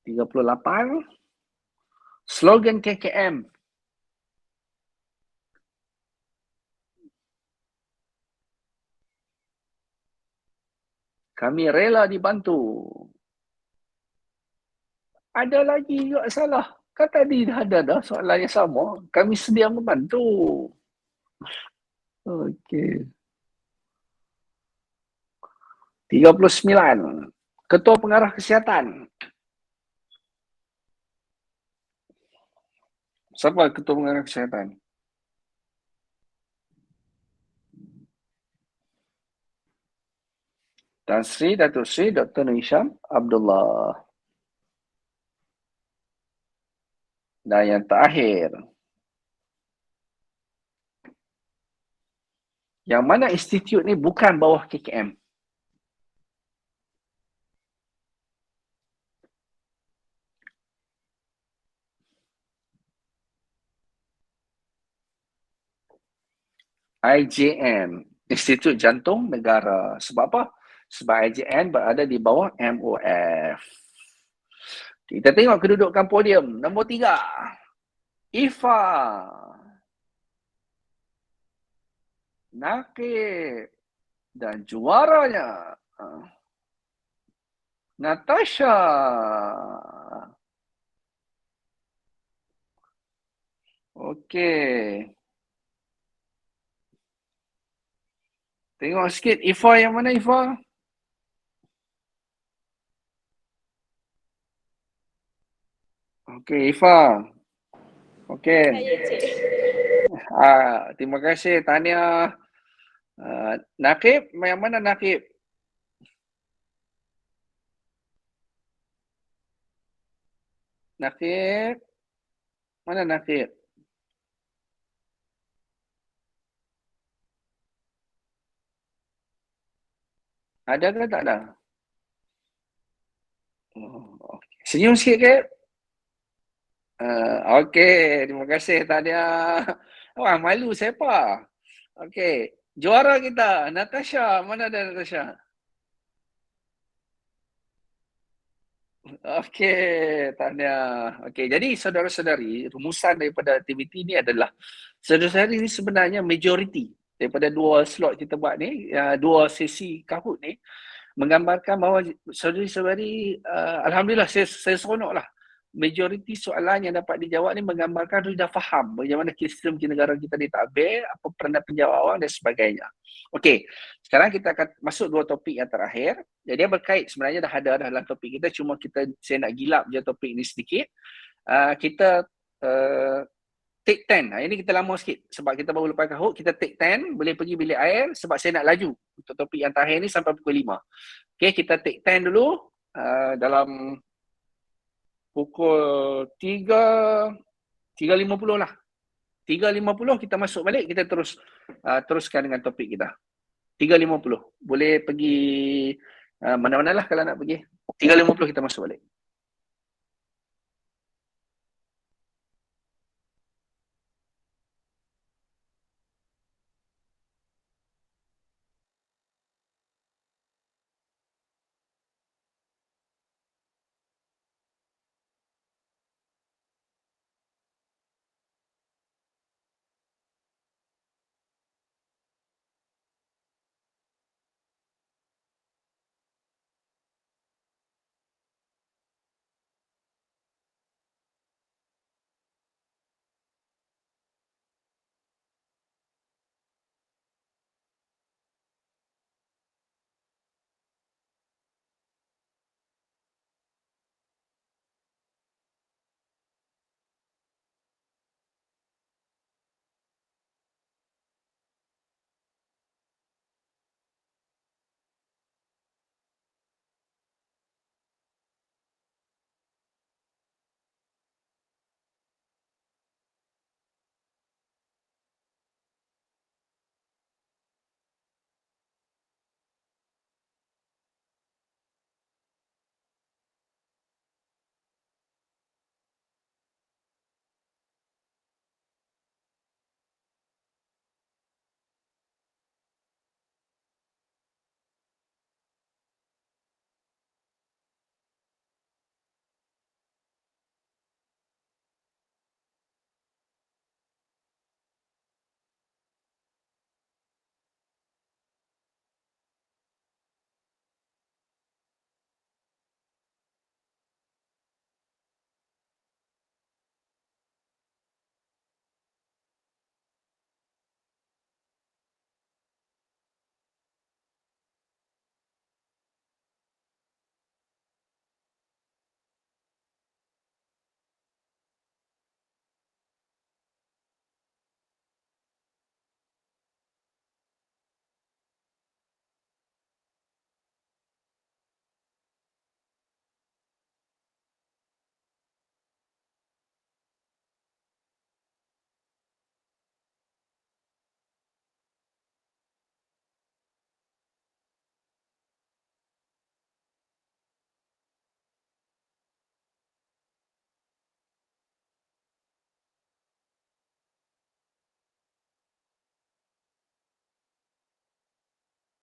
38. Slogan KKM. Kami rela dibantu. Ada lagi juga salah. Kan tadi dah ada dah soalan yang sama. Kami sedia membantu. Okey. 39. Ketua Pengarah Kesihatan. Siapa Ketua Pengarah Kesihatan? Tan Sri Datuk Sri Dr. Nur Hisham Abdullah. Dan yang terakhir. Yang mana institut ni bukan bawah KKM? IJN, Institut Jantung Negara. Sebab apa? Sebab IJN berada di bawah MOF. Kita tengok kedudukan podium. Nombor 3. IFA. Nakib. Dan juaranya. Natasha. Okey. Tengok sikit IFA yang mana IFA? Okey, IFA. Okey. Saya cik. Terima kasih Tania. Nakib, yang mana Nakib? Nakib. Mana Nakib? Ada ke tak ada? Oh, okay. Senyum sikit ke? Okey, terima kasih Tahniah. Wah, malu siapa? Okey, juara kita Natasha. Mana ada Natasha? Okey, tahniah. Okey, jadi saudara-saudari, rumusan daripada aktiviti ni adalah saudara-saudari ni sebenarnya majoriti daripada dua slot kita buat ni, dua sesi Kahoot ni menggambarkan bahawa saudari-saudari alhamdulillah saya seronoklah. Majoriti soalan yang dapat dijawab ni menggambarkan dia dah faham bagaimana sistem negara kita ditadbir, apa peranan penjawapan dan sebagainya. Okey, sekarang kita akan masuk dua topik yang terakhir. Jadi dia berkait sebenarnya dah ada dalam topik kita, cuma saya nak gilap je topik ni sedikit. Kita take 10. Ini kita lama sikit sebab kita baru lepas Kahoot, kita take 10, boleh pergi bilik air sebab saya nak laju untuk topik yang terakhir ni sampai pukul 5. Okey, kita take 10 dulu dalam pukul 3.50 lah. 3.50 kita masuk balik, kita teruskan dengan topik kita. 3.50. Boleh pergi mana-mana lah kalau nak pergi. 3.50 kita masuk balik.